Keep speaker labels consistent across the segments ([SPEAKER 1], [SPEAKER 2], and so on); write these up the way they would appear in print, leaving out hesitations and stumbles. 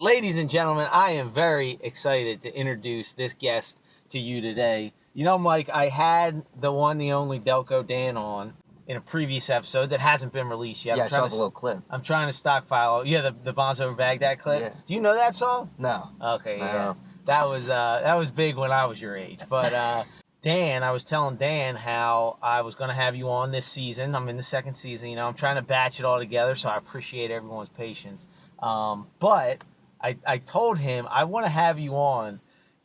[SPEAKER 1] Ladies and gentlemen, I am very excited to introduce this guest to you today. You know, Mike, I had the one, the only Delco Dan on in a previous episode that hasn't been released yet.
[SPEAKER 2] Yeah, I saw the little clip.
[SPEAKER 1] I'm trying to stockpile. Yeah, the Bombs Over Baghdad clip.
[SPEAKER 2] Yeah.
[SPEAKER 1] Do you know that song?
[SPEAKER 2] No.
[SPEAKER 1] Okay, yeah.
[SPEAKER 2] No.
[SPEAKER 1] That was big when I was your age. But Dan, I was telling Dan how I was going to have you on this season. I'm in the second season. You know, I'm trying to batch it all together, so I appreciate everyone's patience. But I told him I want to have you on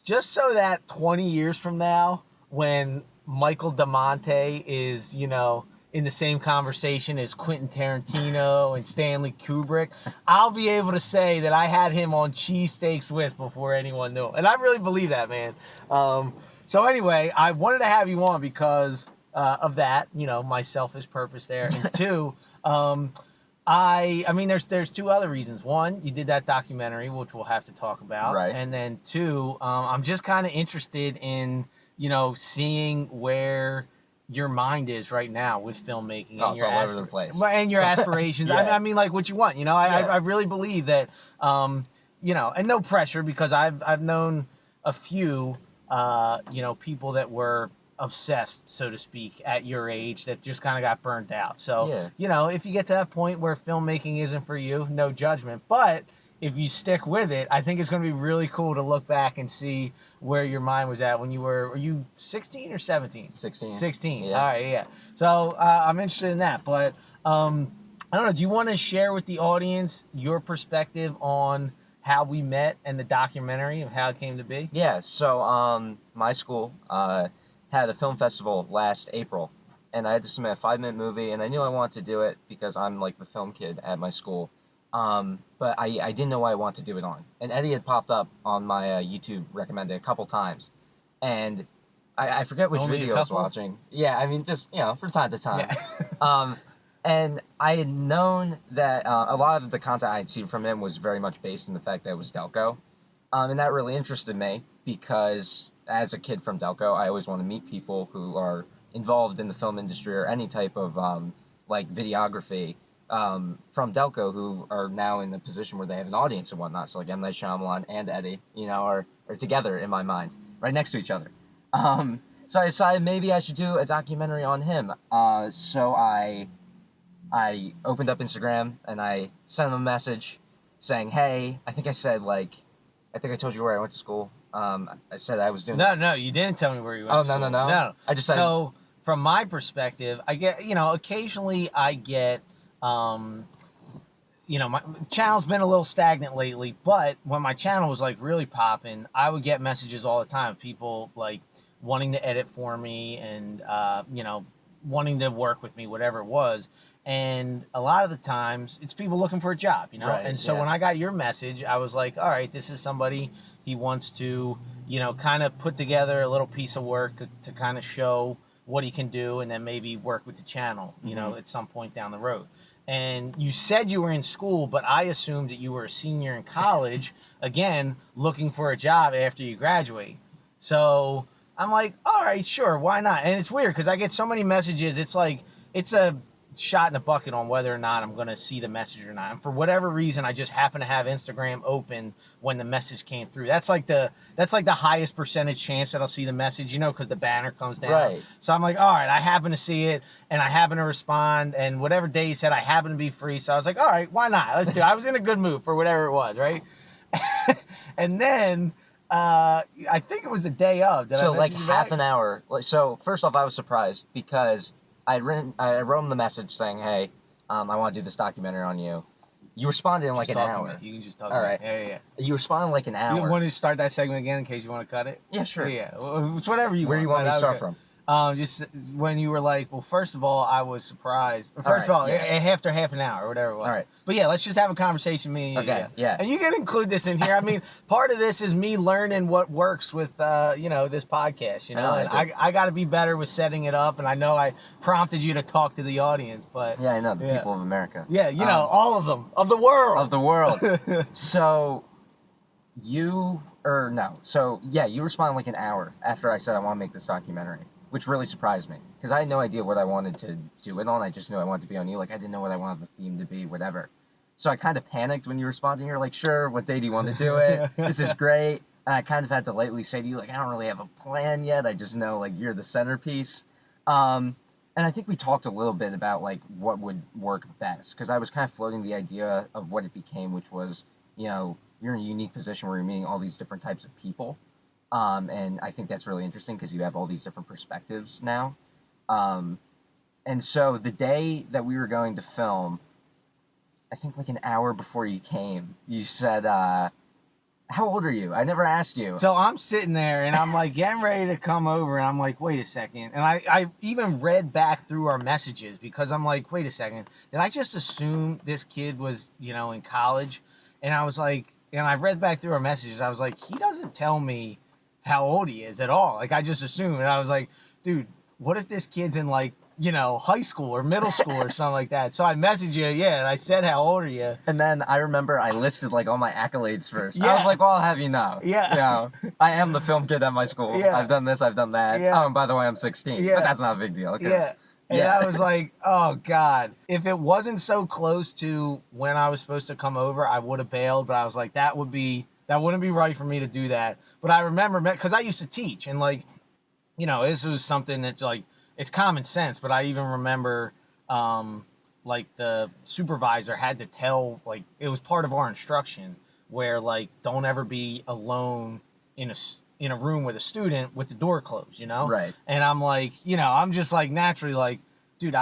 [SPEAKER 1] just so that 20 years from now, when Michael DeMonte is, you know, in the same conversation as Quentin Tarantino and Stanley Kubrick, I'll be able to say that I had him on Cheesesteaks with before anyone knew. And I really believe that, man. So anyway, I wanted to have you on because of that, you know, my selfish purpose there. And two, I mean, there's two other reasons. One, you did that documentary, which we'll have to talk about.
[SPEAKER 2] Right.
[SPEAKER 1] And then two, I'm just kind of interested in, you know, seeing where your mind is right now with filmmaking.
[SPEAKER 2] Oh,
[SPEAKER 1] and
[SPEAKER 2] it's
[SPEAKER 1] your
[SPEAKER 2] all over the place.
[SPEAKER 1] And your aspirations.
[SPEAKER 2] Yeah.
[SPEAKER 1] I mean, like what you want, you know, I really believe that, you know, and no pressure because I've known a few, you know, people that were obsessed, so to speak, at your age that just kind of got burnt out. So,
[SPEAKER 2] Yeah.
[SPEAKER 1] you know, if you get to that point where filmmaking isn't for you, no judgment. But if you stick with it, I think it's going to be really cool to look back and see were your mind at when you were you 16 or 17?
[SPEAKER 2] 16.
[SPEAKER 1] 16.
[SPEAKER 2] Yeah.
[SPEAKER 1] All right, yeah. So I'm interested in that. But I don't know, do you want to share with the audience your perspective on how we met and the documentary of how it came to be?
[SPEAKER 2] Yeah, so my school had a film festival last April, and I had to submit a 5-minute movie, and I knew I wanted to do it because I'm like the film kid at my school. But I didn't know what I wanted to do it on. And Eddie had popped up on my YouTube recommended a couple times. And I forget which video I was watching. Yeah, I mean, just, you know, from time to time. Yeah. And I had known that a lot of the content I'd seen from him was very much based in the fact that it was Delco. And that really interested me because as a kid from Delco, I always want to meet people who are involved in the film industry or any type of like videography from Delco who are now in the position where they have an audience and whatnot. So like M. Night Shyamalan and Eddie, you know, are together in my mind, right next to each other. So I decided maybe I should do a documentary on him. So I opened up Instagram and I sent him a message saying, hey, I think I I told you where I went to school. I said I was doing...
[SPEAKER 1] No, you didn't tell me where you went to school.
[SPEAKER 2] No. I just said...
[SPEAKER 1] So, from my perspective, I get, you know, occasionally I get, you know, my channel's been a little stagnant lately, but when my channel was, like, really popping, I would get messages all the time. People, like, wanting to edit for me and, you know, wanting to work with me, whatever it was. And a lot of the times, it's people looking for a job, you know?
[SPEAKER 2] Right,
[SPEAKER 1] and so when I got your message, I was like, all right, this is somebody, he wants to, you know, kind of put together a little piece of work to kind of show what he can do and then maybe work with the channel, you know, at some point down the road. And you said you were in school, but I assumed that you were a senior in college, again, looking for a job after you graduate. So I'm like, all right, sure, why not? And it's weird because I get so many messages. It's like, it's a shot in the bucket on whether or not I'm going to see the message or not. And for whatever reason, I just happen to have Instagram open when the message came through. That's like the highest percentage chance that I'll see the message, you know, because the banner comes down.
[SPEAKER 2] Right.
[SPEAKER 1] So I'm like, all right, I happen to see it and I happen to respond, and whatever day he said, I happen to be free. So I was like, all right, why not? Let's do it. I was in a good mood for whatever it was, right? And then I think it was the day of.
[SPEAKER 2] So like half an hour. So first off, I was surprised because I wrote him the message saying, hey, I want to do this documentary on you. You responded in like an hour.
[SPEAKER 1] You can just talk
[SPEAKER 2] All right.
[SPEAKER 1] Yeah.
[SPEAKER 2] You responded in like an hour.
[SPEAKER 1] You want to start that segment again in case you want to cut it?
[SPEAKER 2] Yeah, sure.
[SPEAKER 1] Yeah. It's whatever you want.
[SPEAKER 2] Where do you want me to start from?
[SPEAKER 1] Just when you were like, well, first of all, I was surprised. First of all, after half an hour or whatever it was.
[SPEAKER 2] All right.
[SPEAKER 1] But yeah, let's just have a conversation, me and you.
[SPEAKER 2] Okay, yeah.
[SPEAKER 1] And you can include this in here. I mean, part of this is me learning what works with, you know, this podcast, you know. And I got to be better with setting it up, and I know I prompted you to talk to the audience, but...
[SPEAKER 2] Yeah, I know, the people of America.
[SPEAKER 1] Yeah, you know, all of them, of the world.
[SPEAKER 2] Of the world. So, you responded like an hour after I said I want to make this documentary, which really surprised me because I had no idea what I wanted to do it on. I just knew I wanted to be on you. Like, I didn't know what I wanted the theme to be, whatever. So I kind of panicked when you responded. You're like, sure, what day do you want to do it? This is great. And I kind of had to lightly say to you, like, I don't really have a plan yet. I just know, like, you're the centerpiece. And I think we talked a little bit about, like, what would work best. Because I was kind of floating the idea of what it became, which was, you know, you're in a unique position where you're meeting all these different types of people. And I think that's really interesting because you have all these different perspectives now. And so the day that we were going to film, I think like an hour before you came, you said, how old are you? I never asked you.
[SPEAKER 1] So I'm sitting there and I'm like getting ready to come over and I'm like, wait a second. And I even read back through our messages because I'm like, wait a second. Did I just assume this kid was, you know, in college? And I was like, and I read back through our messages. I was like, he doesn't tell me how old he is at all. Like I just assumed. And I was like, dude, what if this kid's in like, you know, high school or middle school or something like that? So I messaged you, yeah, and I said, how old are you?
[SPEAKER 2] And then I remember I listed like all my accolades first.
[SPEAKER 1] Yeah.
[SPEAKER 2] I was like, well, I'll have you know.
[SPEAKER 1] Yeah.
[SPEAKER 2] You know, I am the film kid at my school.
[SPEAKER 1] Yeah.
[SPEAKER 2] I've done this, I've done that.
[SPEAKER 1] Yeah.
[SPEAKER 2] Oh, and by the way, I'm 16.
[SPEAKER 1] Yeah.
[SPEAKER 2] But that's not a big deal.
[SPEAKER 1] Yeah. And I was like, oh, God. If it wasn't so close to when I was supposed to come over, I would have bailed. But I was like, that wouldn't be right for me to do that. But I remember, because I used to teach. And, like, you know, this was something that's, like, it's common sense. But I even remember, like, the supervisor had to tell, like, it was part of our instruction where, like, don't ever be alone in a room with a student with the door closed, you know?
[SPEAKER 2] Right.
[SPEAKER 1] And I'm like, you know, I'm just like naturally like, dude,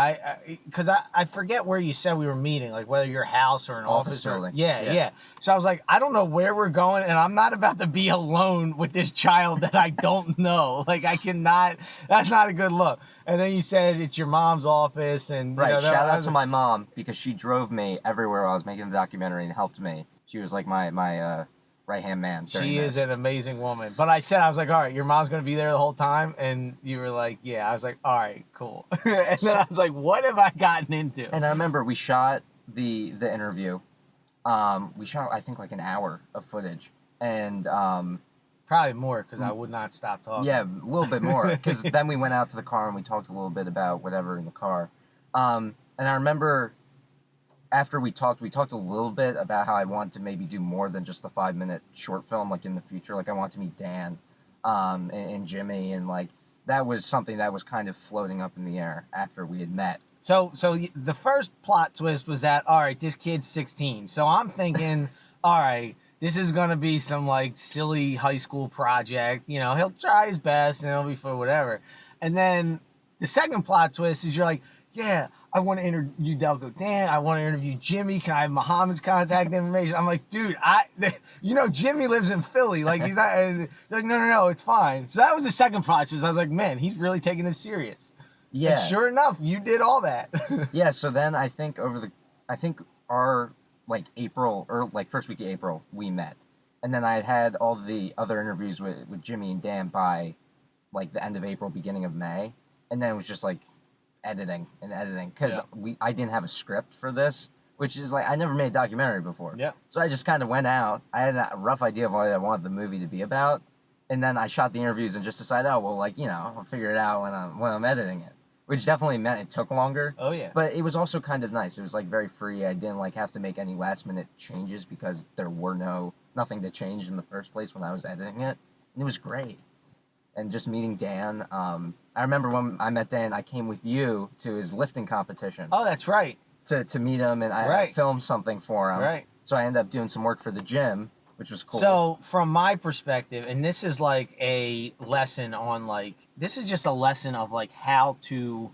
[SPEAKER 1] because I forget where you said we were meeting, like whether your house or an office
[SPEAKER 2] building.
[SPEAKER 1] Yeah. So I was like, I don't know where we're going, and I'm not about to be alone with this child that I don't know. Like I cannot. That's not a good look. And then you said it's your mom's office, and
[SPEAKER 2] right.
[SPEAKER 1] You know,
[SPEAKER 2] Shout out to my mom because she drove me everywhere while I was making the documentary and helped me. She was like my right-hand man.
[SPEAKER 1] She is an amazing woman. But I was like, all right, your mom's going to be there the whole time? And you were like, yeah. I was like, all right, cool. And then I was like, what have I gotten into?
[SPEAKER 2] And I remember we shot the interview. We shot, I think, like an hour of footage. And
[SPEAKER 1] probably more because I would not stop talking.
[SPEAKER 2] Yeah, a little bit more. Because then we went out to the car and we talked a little bit about whatever in the car. And I remember after we talked a little bit about how I want to maybe do more than just the 5-minute short film, like in the future. Like I want to meet Dan, and Jimmy, and like that was something that was kind of floating up in the air after we had met.
[SPEAKER 1] So the first plot twist was that, all right, this kid's 16. So I'm thinking, all right, this is gonna be some like silly high school project. You know, he'll try his best and it'll be for whatever. And then the second plot twist is you're like, yeah, I want to interview Delco Dan. I want to interview Jimmy. Can I have Muhammad's contact information? I'm like, dude, you know, Jimmy lives in Philly. Like, he's not. They're like, no, it's fine. So that was the second plot twist. I was like, man, he's really taking this serious.
[SPEAKER 2] Yeah.
[SPEAKER 1] And sure enough, you did all that.
[SPEAKER 2] Yeah. So then I think our like April or like first week of April we met, and then I had all the other interviews with Jimmy and Dan by like the end of April, beginning of May, and then it was just like editing because I didn't have a script for this, which is like I never made a documentary before.
[SPEAKER 1] Yeah.
[SPEAKER 2] So I just kind of went out. I had a rough idea of what I wanted the movie to be about, and then I shot the interviews and just decided, oh well, like, you know, I'll figure it out when I'm editing it, which definitely meant it took longer.
[SPEAKER 1] Oh yeah.
[SPEAKER 2] But it was also kind of nice. It was like very free. I didn't like have to make any last minute changes because there were nothing to change in the first place when I was editing it, and it was great. And just meeting Dan, I remember when I met Dan, I came with you to his lifting competition.
[SPEAKER 1] Oh, that's right.
[SPEAKER 2] To meet him, and I filmed something for him.
[SPEAKER 1] Right.
[SPEAKER 2] So I ended up doing some work for the gym, which was cool.
[SPEAKER 1] So from my perspective, and this is like a lesson on like, this is just a lesson of like how to,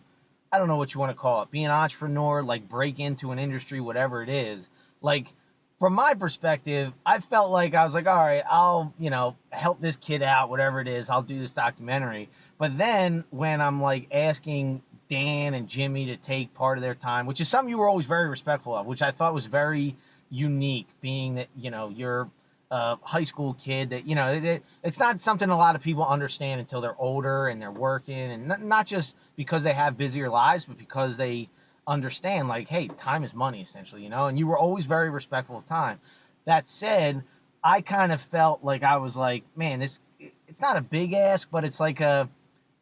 [SPEAKER 1] I don't know what you want to call it, be an entrepreneur, like break into an industry, whatever it is. Like, from my perspective, I felt like I was like, all right, I'll, you know, help this kid out, whatever it is. I'll do this documentary. But then when I'm like asking Dan and Jimmy to take part of their time, which is something you were always very respectful of, which I thought was very unique, being that, you know, you're a high school kid that, you know, it's not something a lot of people understand until they're older and they're working, and not just because they have busier lives, but because they understand like, hey, time is money essentially, you know. And you were always very respectful of time. That said, I kind of felt like I was like, man, it's not a big ask, but it's like a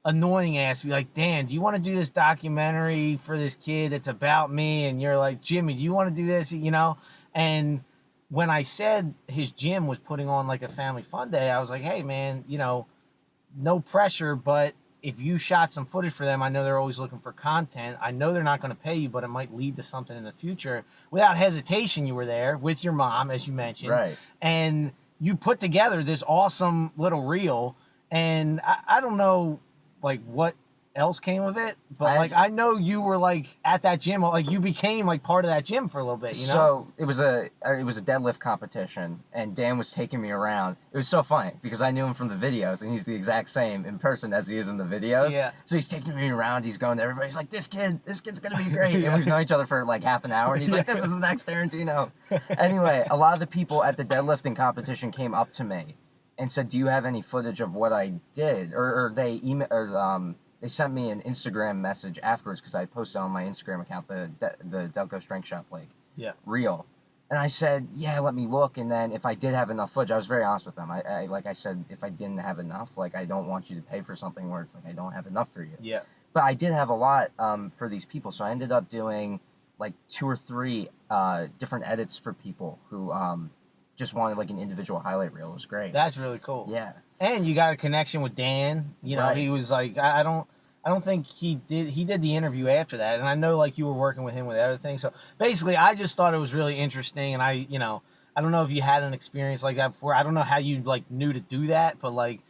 [SPEAKER 1] annoying ask. Be like, Dan, do you want to do this documentary for this kid that's about me? And you're like, Jimmy, do you want to do this, you know? And when I said his gym was putting on like a family fun day, I was like, hey man, you know, no pressure, but if you shot some footage for them, I know they're always looking for content. I know they're not going to pay you, but it might lead to something in the future. Without hesitation, you were there with your mom, as you mentioned.
[SPEAKER 2] Right.
[SPEAKER 1] And you put together this awesome little reel. And I don't know, like, what else came of it, but I know you were like at that gym, like you became like part of that gym for a little bit, you know?
[SPEAKER 2] So it was a deadlift competition, and Dan was taking me around. It was so funny because I knew him from the videos, and he's the exact same in person as he is in the videos.
[SPEAKER 1] Yeah.
[SPEAKER 2] So he's taking me around. He's going to everybody. He's like, this kid's gonna be great. And we've known each other for like half an hour, and he's like, this is the next Tarantino. Anyway, a lot of the people at the deadlifting competition came up to me and said, do you have any footage of what I did? Or they they sent me an Instagram message afterwards because I posted on my Instagram account the Delco Strength Shop reel, and I said, yeah, let me look. And then if I did have enough footage, I was very honest with them. I like I said, if I didn't have enough, like I don't want you to pay for something where it's like I don't have enough for you.
[SPEAKER 1] Yeah.
[SPEAKER 2] But I did have a lot for these people, so I ended up doing like 2 or 3 different edits for people who just wanted like an individual highlight reel. It was great.
[SPEAKER 1] That's really cool.
[SPEAKER 2] Yeah.
[SPEAKER 1] And you got a connection with Dan. You know, right. He was like, I don't think he did the interview after that. And I know like you were working with him with other things. So basically I just thought it was really interesting. And I don't know if you had an experience like that before. I don't know how you like knew to do that, but like,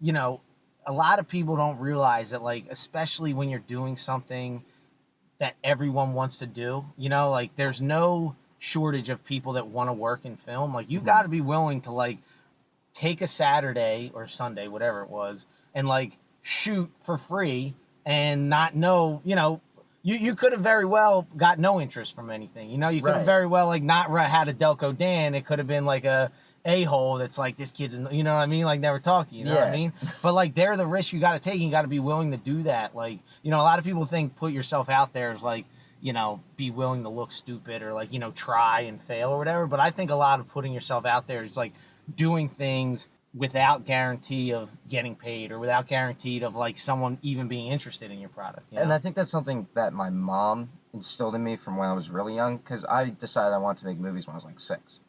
[SPEAKER 1] you know, a lot of people don't realize that, like, especially when you're doing something that everyone wants to do, you know, like there's no shortage of people that want to work in film. Like you got to be willing to like take a Saturday or Sunday, whatever it was, and like shoot for free and not know, you know, you could have very well got no interest from anything, you know, you could have very well like not had a Delco Dan. It could have been like a-hole that's like, this kid's, you know what I mean, like never talked to you, you know what I mean? But like they're the risks you got to take, and you got to be willing to do that. Like, you know, a lot of people think put yourself out there is like, you know, be willing to look stupid or like, you know, try and fail or whatever. But I think a lot of putting yourself out there is like doing things without guarantee of getting paid or without guaranteed of like someone even being interested in your product. You know?
[SPEAKER 2] And I think that's something that my mom instilled in me from when I was really young, because I decided I wanted to make movies when I was like 6.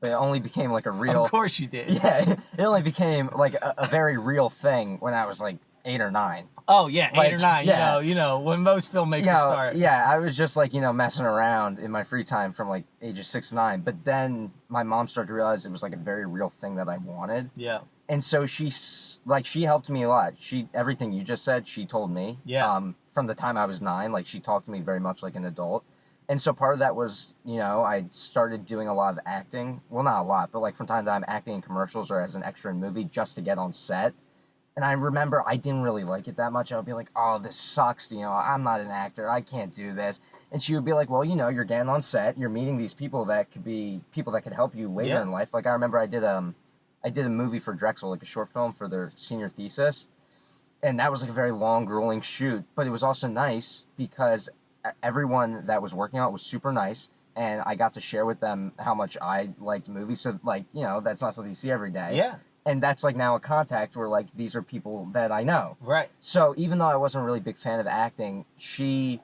[SPEAKER 2] But it only became like a real...
[SPEAKER 1] Of course you did.
[SPEAKER 2] Yeah, it only became like a very real thing when I was like 8 or 9.
[SPEAKER 1] Oh yeah, like, 8 or 9.
[SPEAKER 2] Yeah.
[SPEAKER 1] You know, when most filmmakers start.
[SPEAKER 2] Yeah, I was just like, you know, messing around in my free time from like ages 6 to 9. But then my mom started to realize it was like a very real thing that I wanted.
[SPEAKER 1] Yeah.
[SPEAKER 2] And so she helped me a lot. Everything you just said, she told me.
[SPEAKER 1] Yeah.
[SPEAKER 2] From the time I was 9, like she talked to me very much like an adult. And so part of that was, you know, I started doing a lot of acting. Well, not a lot, but like from time to time acting in commercials or as an extra in a movie just to get on set. And I remember I didn't really like it that much. I would be like, oh, this sucks. You know, I'm not an actor. I can't do this. And she would be like, well, you know, you're getting on set. You're meeting these people that could be people that could help you later in life. Like I remember I did a movie for Drexel, like a short film for their senior thesis. And that was like a very long, grueling shoot. But it was also nice because everyone that was working on it was super nice. And I got to share with them how much I liked movies. So, like, you know, that's not something you see every day.
[SPEAKER 1] Yeah.
[SPEAKER 2] And that's, like, now a contact where, like, these are people that I know.
[SPEAKER 1] Right.
[SPEAKER 2] So even though I wasn't a really big fan of acting, she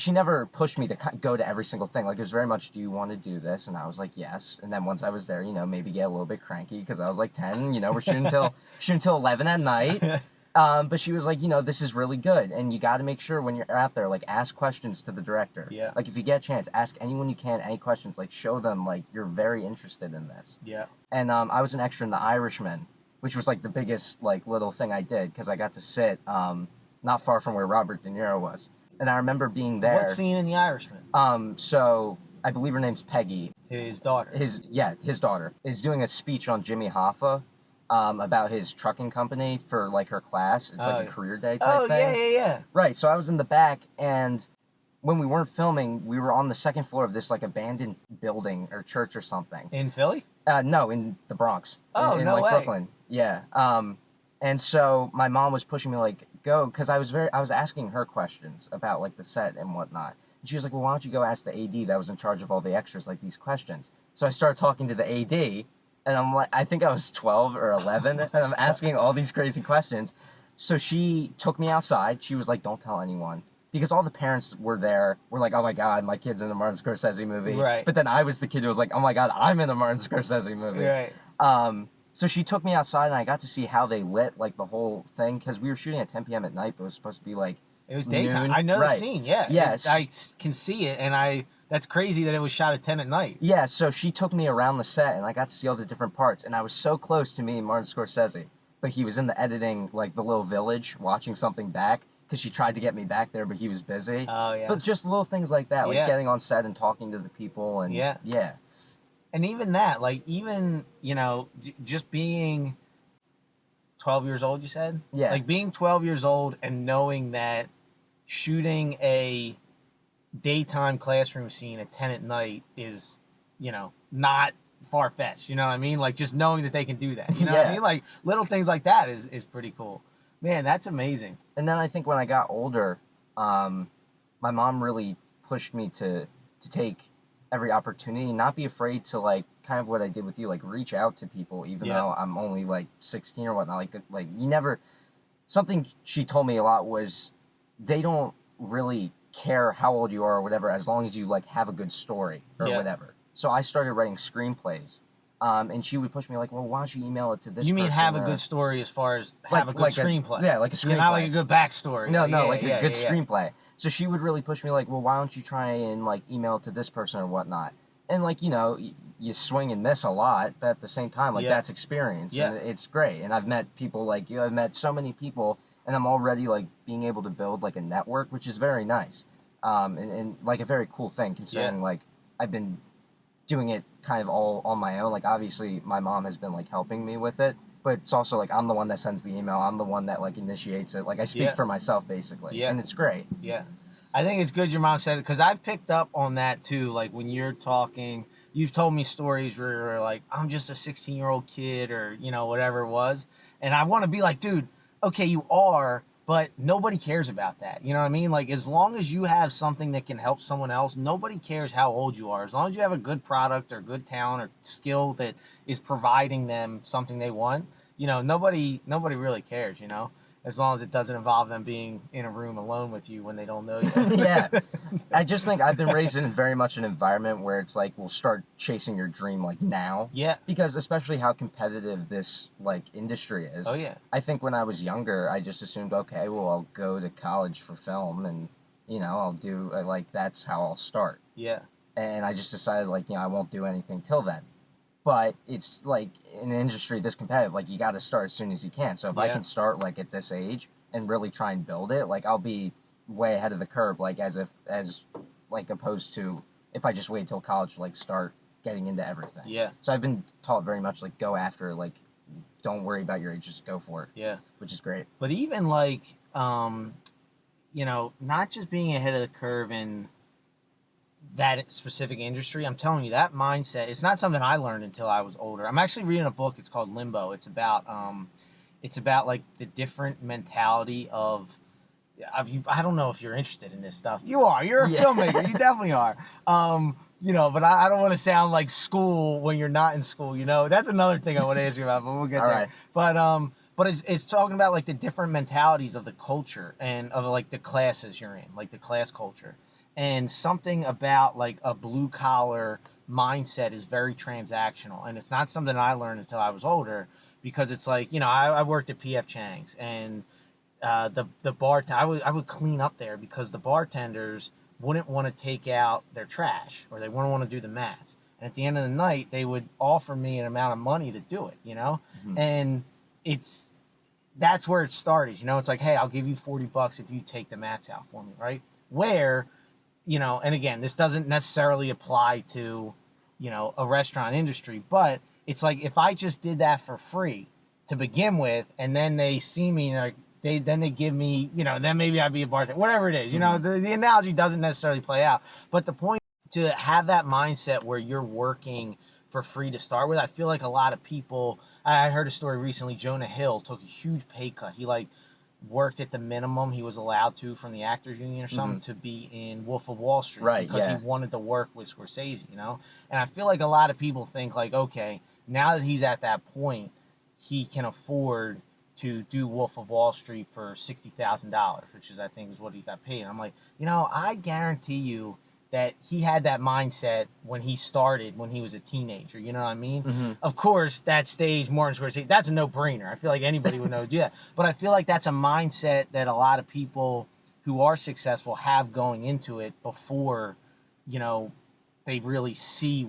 [SPEAKER 2] never pushed me to go to every single thing. Like, it was very much, do you want to do this? And I was like, yes. And then once I was there, you know, maybe get a little bit cranky because I was, like, 10. You know, we're shooting till 11 at night. But she was like, you know, this is really good. And you got to make sure when you're out there, like, ask questions to the director.
[SPEAKER 1] Yeah.
[SPEAKER 2] Like, if you get a chance, ask anyone you can any questions. Like, show them, like, you're very interested in this.
[SPEAKER 1] Yeah.
[SPEAKER 2] And I was an extra in The Irishman, which was, like, the biggest, like, little thing I did because I got to sit not far from where Robert De Niro was. And I remember being there.
[SPEAKER 1] What scene in The Irishman?
[SPEAKER 2] So I believe her name's Peggy.
[SPEAKER 1] His daughter.
[SPEAKER 2] His daughter is doing a speech on Jimmy Hoffa. About his trucking company for, like, her class. It's like a career day type thing.
[SPEAKER 1] Yeah.
[SPEAKER 2] Right, so I was in the back, and when we weren't filming, we were on the second floor of this, like, abandoned building or church or something.
[SPEAKER 1] In Philly?
[SPEAKER 2] No, in the Bronx.
[SPEAKER 1] Oh,
[SPEAKER 2] in
[SPEAKER 1] no
[SPEAKER 2] like,
[SPEAKER 1] way.
[SPEAKER 2] Brooklyn. Yeah. And so my mom was pushing me, like, go, because I was asking her questions about, like, the set and whatnot. And she was like, well, why don't you go ask the AD that was in charge of all the extras, like, these questions? So I started talking to the AD, and I'm like, I think I was 12 or 11, and I'm asking all these crazy questions. So she took me outside. She was like, don't tell anyone. because all the parents were there, were like, oh my God, my kid's in a Martin Scorsese movie.
[SPEAKER 1] Right.
[SPEAKER 2] But then I was the kid who was like, oh my God, I'm in a Martin Scorsese movie.
[SPEAKER 1] Right.
[SPEAKER 2] So she took me outside and I got to see how they lit like the whole thing, because we were shooting at 10 p.m. at night, but it was supposed to be like
[SPEAKER 1] it was daytime.
[SPEAKER 2] noon.
[SPEAKER 1] I know
[SPEAKER 2] Right.
[SPEAKER 1] the scene. Yeah.
[SPEAKER 2] Yes.
[SPEAKER 1] I can see it, and that's crazy that it was shot at 10 at night.
[SPEAKER 2] Yeah, so she took me around the set and I got to see all the different parts, and I was so close to meeting Martin Scorsese, but he was in the editing, like the little village, watching something back, because she tried to get me back there, but he was busy.
[SPEAKER 1] Oh, yeah.
[SPEAKER 2] But just little things like that, like getting on set and talking to the people, and yeah.
[SPEAKER 1] And even that, like, just being 12 years old, you said?
[SPEAKER 2] Yeah.
[SPEAKER 1] Like, being 12 years old and knowing that shooting a daytime classroom scene at 10 at night is, not far-fetched, you know what I mean? Like, just knowing that they can do that, you know what I mean? Like, little things like that is pretty cool. Man, that's amazing.
[SPEAKER 2] And then I think when I got older, my mom really pushed me to take every opportunity, not be afraid to, like, kind of what I did with you, like, reach out to people, even though I'm only, like, 16 or whatnot. Like, you never... Something she told me a lot was, they don't really care how old you are or whatever, as long as you, like, have a good story or whatever. So I started writing screenplays. And she would push me like, well, why don't you email it to this person?
[SPEAKER 1] You mean have a good story as far as have a good screenplay?
[SPEAKER 2] Yeah, like a screenplay.
[SPEAKER 1] Not like a good backstory.
[SPEAKER 2] No, like a good screenplay. So she would really push me like, well, why don't you try and, like, email it to this person or whatnot? And, like, you swing and miss a lot, but at the same time, like, that's experience.
[SPEAKER 1] Yeah.
[SPEAKER 2] And it's great. And I've met people like you. I've met so many people, and I'm already, like, being able to build, like, a network, which is very nice. And like, a very cool thing, considering, like, I've been doing it kind of all on my own. Like, obviously my mom has been, like, helping me with it, but it's also like I'm the one that sends the email, I'm the one that, like, initiates it. Like, I speak for myself basically. And it's great.
[SPEAKER 1] I think it's good your mom said it, because I've picked up on that too. Like, when you're talking, you've told me stories where you're like, I'm just a 16-year-old kid, or whatever it was, and I want to be like, dude, okay, you are, but nobody cares about that. You know what I mean? Like, as long as you have something that can help someone else, nobody cares how old you are. As long as you have a good product or good talent or skill that is providing them something they want, nobody really cares, as long as it doesn't involve them being in a room alone with you when they don't know you.
[SPEAKER 2] Yeah. I just think I've been raised in very much an environment where it's like, we'll start chasing your dream, like, now. Yeah. Because especially how competitive this, like, industry is.
[SPEAKER 1] Oh, yeah.
[SPEAKER 2] I think when I was younger, I just assumed, okay, well, I'll go to college for film and, I'll do, like, that's how I'll start. Yeah. And I just decided, like, I won't do anything till then. But it's, like, in an industry this competitive, like, you got to start as soon as you can. So if I can start, like, at this age and really try and build it, like, I'll be way ahead of the curve, like, as opposed to if I just wait till college to, like, start getting into everything. Yeah. So I've been taught very much, like, go after, like, don't worry about your age, just go for it. Yeah. Which is great.
[SPEAKER 1] But even, like, not just being ahead of the curve in that specific industry, I'm telling you, that mindset, it's not something I learned until I was older. I'm actually reading a book. It's called Limbo. It's about like the different mentality of, I don't know if you're interested in this stuff. You are. You're a filmmaker. You definitely are. But I don't want to sound like school when you're not in school. That's another thing I want to ask you about, but we'll get there. Right. But it's talking about, like, the different mentalities of the culture and of, like, the classes you're in, like the class culture. And something about, like, a blue-collar mindset is very transactional. And it's not something I learned until I was older, because it's like, I worked at P.F. Chang's, and the bartender, I would clean up there because the bartenders wouldn't want to take out their trash, or they wouldn't want to do the mats. And at the end of the night, they would offer me an amount of money to do it, Mm-hmm. And that's where it started, It's like, hey, I'll give you $40 if you take the mats out for me, right? Where... and again, this doesn't necessarily apply to, a restaurant industry, but it's like, if I just did that for free to begin with, and then they see me, like, then they give me, then maybe I'd be a bartender, whatever it is, the analogy doesn't necessarily play out. But the point, to have that mindset where you're working for free to start with, I feel like a lot of people, I heard a story recently, Jonah Hill took a huge pay cut. He, like, worked at the minimum he was allowed to from the Actors Union or something, to be in Wolf of Wall Street, right? Because he wanted to work with Scorsese, And I feel like a lot of people think, like, okay, now that he's at that point, he can afford to do Wolf of Wall Street for $60,000, which is, I think, is what he got paid. And I'm like, I guarantee you that he had that mindset when he started, when he was a teenager. You know what I mean?
[SPEAKER 2] Mm-hmm.
[SPEAKER 1] Of course, that stage, Martin Scorsese, that's a no-brainer. I feel like anybody would know to do that. But I feel like that's a mindset that a lot of people who are successful have going into it before, they really see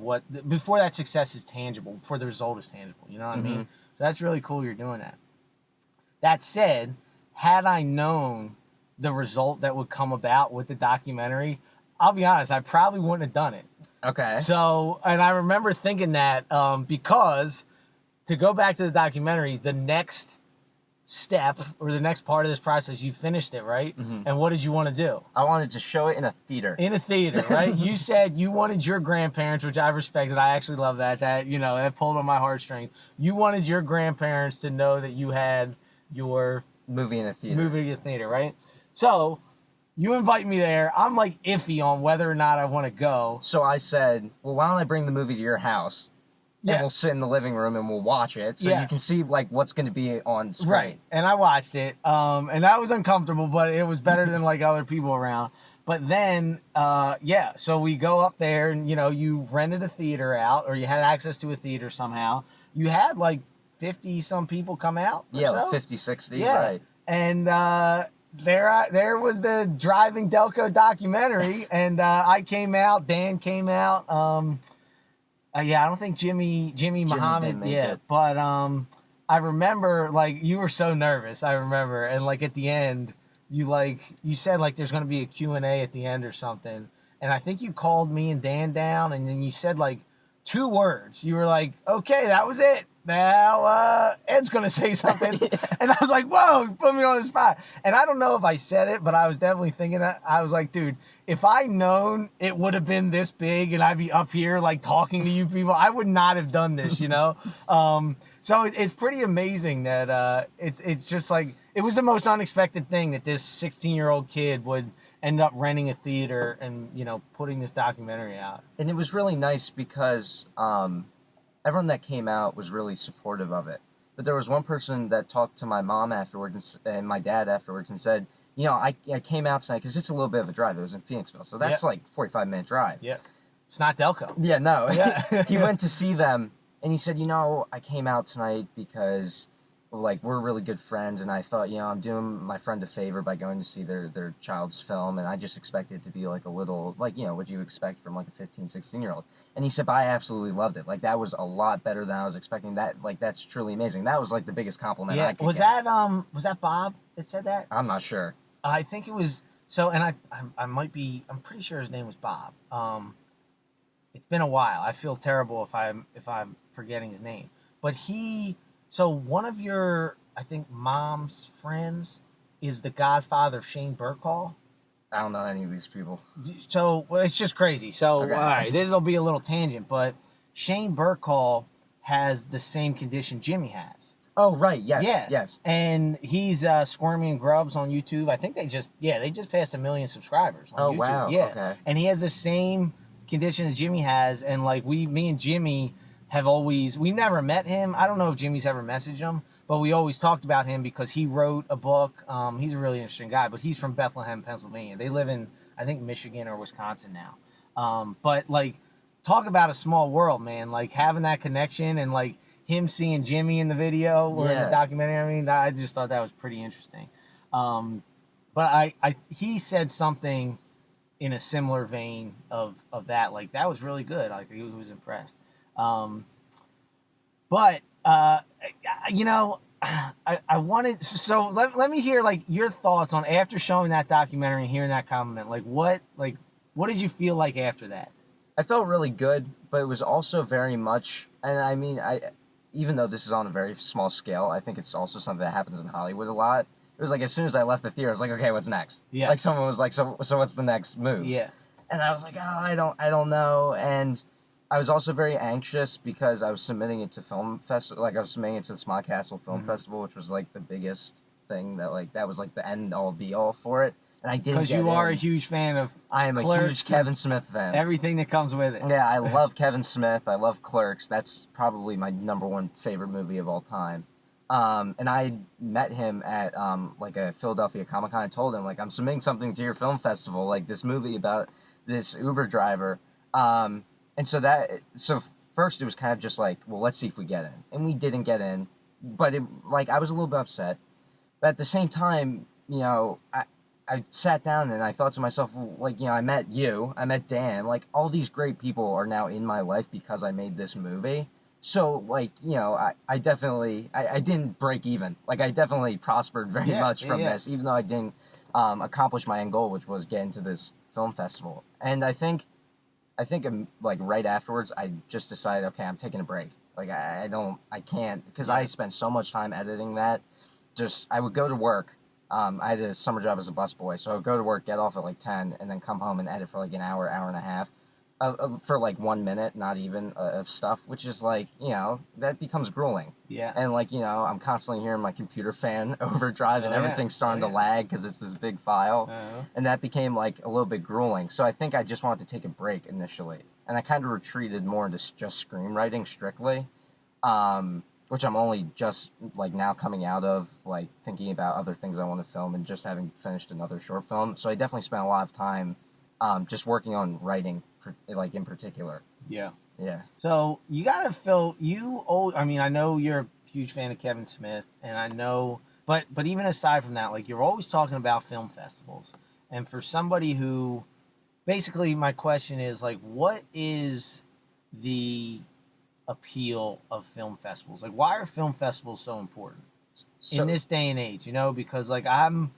[SPEAKER 1] before that success is tangible, before the result is tangible. You know what I mean? So that's really cool you're doing that. That said, had I known the result that would come about with the documentary, I'll be honest, I probably wouldn't have done it.
[SPEAKER 2] Okay.
[SPEAKER 1] So, and I remember thinking that because, to go back to the documentary, the next step or the next part of this process, you finished it, right?
[SPEAKER 2] Mm-hmm.
[SPEAKER 1] And what did you want to do?
[SPEAKER 2] I wanted to show it in a theater.
[SPEAKER 1] In a theater, right? You said you wanted your grandparents, which I respected. I actually love that. That pulled on my heartstrings. You wanted your grandparents to know that you had your
[SPEAKER 2] movie in a theater.
[SPEAKER 1] Right? So you invite me there. I'm like iffy on whether or not I want to go.
[SPEAKER 2] So I said, well, why don't I bring the movie to your house? Yeah. And we'll sit in the living room and we'll watch it, so you can see what's going to be on screen. Right.
[SPEAKER 1] And I watched it, and that was uncomfortable, but it was better than other people around. But then, so we go up there, and you rented a theater out, or you had access to a theater somehow. You had 50 some people come out.
[SPEAKER 2] Yeah,
[SPEAKER 1] so?
[SPEAKER 2] 50, 60.
[SPEAKER 1] Yeah.
[SPEAKER 2] Right.
[SPEAKER 1] And there was the Driving Delco documentary, and I came out. Dan came out. I don't think Jimmy Muhammad. Yeah, but I remember you were so nervous. I remember, and at the end, you said there's gonna be a Q&A at the end or something, and I think you called me and Dan down, and then you said 2 words. You were like, "Okay, that was it. Now Ed's gonna say something," and I was like, "Whoa!" You put me on the spot, and I don't know if I said it, but I was definitely thinking that. I was like, "Dude, if I known it would have been this big and I'd be up here talking to you people, I would not have done this." So it's pretty amazing that it's just it was the most unexpected thing that this 16-year-old kid would end up renting a theater and putting this documentary out.
[SPEAKER 2] And it was really nice because everyone that came out was really supportive of it. But there was one person that talked to my mom afterwards and my dad afterwards and said, I came out tonight because it's a little bit of a drive. It was in Phoenixville, so that's 45-minute drive.
[SPEAKER 1] Yeah, it's not Delco.
[SPEAKER 2] Yeah, no. Yeah. He went to see them, and he said, I came out tonight because, we're really good friends, and I thought, I'm doing my friend a favor by going to see their child's film, and I just expected it to be a little, what you expect from a 15, 16-year-old. And he said, but I absolutely loved it. That was a lot better than I was expecting. That's truly amazing. That was the biggest compliment I could get.
[SPEAKER 1] Was that Bob that said that?
[SPEAKER 2] I'm not sure.
[SPEAKER 1] I think it was and I'm pretty sure his name was Bob. It's been a while. I feel terrible if I'm forgetting his name. But one of your, I think, mom's friends is the godfather of Shane Burke.
[SPEAKER 2] I don't know any of these people.
[SPEAKER 1] So it's just crazy. So
[SPEAKER 2] okay.
[SPEAKER 1] All right, this will be a little tangent, but Shane Burke has the same condition Jimmy has.
[SPEAKER 2] Oh, right, yes,
[SPEAKER 1] yeah.
[SPEAKER 2] Yes.
[SPEAKER 1] And he's Squirmy and Grubs on YouTube. I think they just passed 1 million subscribers on YouTube.
[SPEAKER 2] Oh, wow,
[SPEAKER 1] yeah.
[SPEAKER 2] Okay.
[SPEAKER 1] And he has the same condition that Jimmy has, and me and Jimmy we've never met him. I don't know if Jimmy's ever messaged him, but we always talked about him because he wrote a book. He's a really interesting guy, but he's from Bethlehem, Pennsylvania. They live in, I think, Michigan or Wisconsin now. But talk about a small world, man. Having that connection and him seeing Jimmy in the video or in the documentary. I mean, I just thought that was pretty interesting. But he said something in a similar vein of that. That was really good. He was impressed. But I wanted, so let me hear your thoughts on after showing that documentary and hearing that compliment. What did you feel like after that?
[SPEAKER 2] I felt really good, but it was also very much, and I mean, even though this is on a very small scale, I think it's also something that happens in Hollywood a lot. It was as soon as I left the theater, I was like, okay, what's next? Yeah. Someone was like, so what's the next move?
[SPEAKER 1] Yeah.
[SPEAKER 2] And I was like, I don't know. And I was also very anxious because I was submitting it to film festival. I was submitting it to the Smog Castle Film Festival, which was the biggest thing that was the end all be all for it. And I didn't. Because
[SPEAKER 1] you are a huge fan of.
[SPEAKER 2] I am a huge Kevin Smith fan.
[SPEAKER 1] Everything that comes with it.
[SPEAKER 2] Yeah, I love Kevin Smith. I love Clerks. That's probably my #1 favorite movie of all time. And I met him at like a Philadelphia Comic Con. I told him like I'm submitting something to your film festival, like this movie about this Uber driver. And so first it was kind of just like, well, let's see if we get in, and we didn't get in, but like I was a little bit upset, but at the same time, I sat down and I thought to myself, well, like, I met you, I met Dan, like all these great people are now in my life because I made this movie. So, like, I definitely, I didn't break even. Like, I definitely prospered very much from this, even though I didn't accomplish my end goal, which was get into this film festival. And I think, like, right afterwards, I just decided, okay, I'm taking a break. Like, I can't, because I spent so much time editing that. I would go to work. I had a summer job as a busboy, so I would go to work, get off at, like, 10, and then come home and edit for, like, an hour, hour and a half. For like 1 minute, not even, of stuff, which is like, that becomes grueling.
[SPEAKER 1] Yeah.
[SPEAKER 2] And like, I'm constantly hearing my computer fan overdrive and everything's starting to lag because it's this big file. And that became like a little bit grueling. So I think I just wanted to take a break initially. And I kind of retreated more into just screenwriting strictly, which I'm only just like now coming out of, like thinking about other things I want to film and just having finished another short film. So I definitely spent a lot of time just working on writing, like in particular.
[SPEAKER 1] Yeah.
[SPEAKER 2] Yeah.
[SPEAKER 1] So you gotta feel I mean, I know you're a huge fan of Kevin Smith, and I know, but even aside from that, like you're always talking about film festivals, and for somebody who, basically, my question is like, what is the appeal of film festivals? Like, why are film festivals so important in this day and age? Because like I'm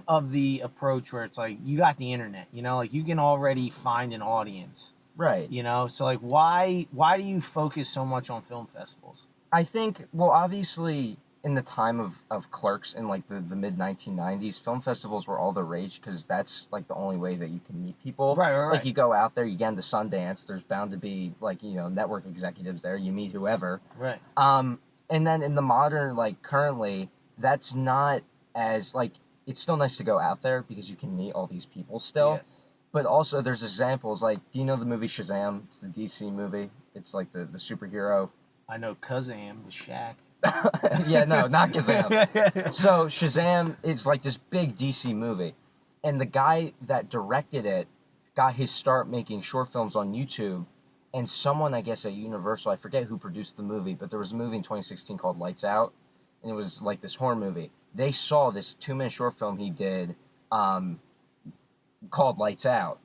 [SPEAKER 1] of the approach where it's like you got the internet, like you can already find an audience,
[SPEAKER 2] right?
[SPEAKER 1] So like why do you focus so much on film festivals?
[SPEAKER 2] I think, well, obviously in the time of Clerks in like the mid 1990s, film festivals were all the rage because that's like the only way that you can meet people.
[SPEAKER 1] Right.
[SPEAKER 2] Like you go out there, you get into Sundance, there's bound to be like network executives there, you meet whoever.
[SPEAKER 1] Right.
[SPEAKER 2] And then in the modern, like currently, that's not as like, it's still nice to go out there because you can meet all these people still. Yeah. But also there's examples like, do you know the movie Shazam? It's the DC movie. It's like the superhero.
[SPEAKER 1] I know Kazam with Shaq.
[SPEAKER 2] Yeah, no, not Kazam. So Shazam is like this big DC movie. And the guy that directed it got his start making short films on YouTube. And someone, I guess, at Universal, I forget who produced the movie, but there was a movie in 2016 called Lights Out. And it was like this horror movie. They saw this 2-minute short film he did called Lights Out,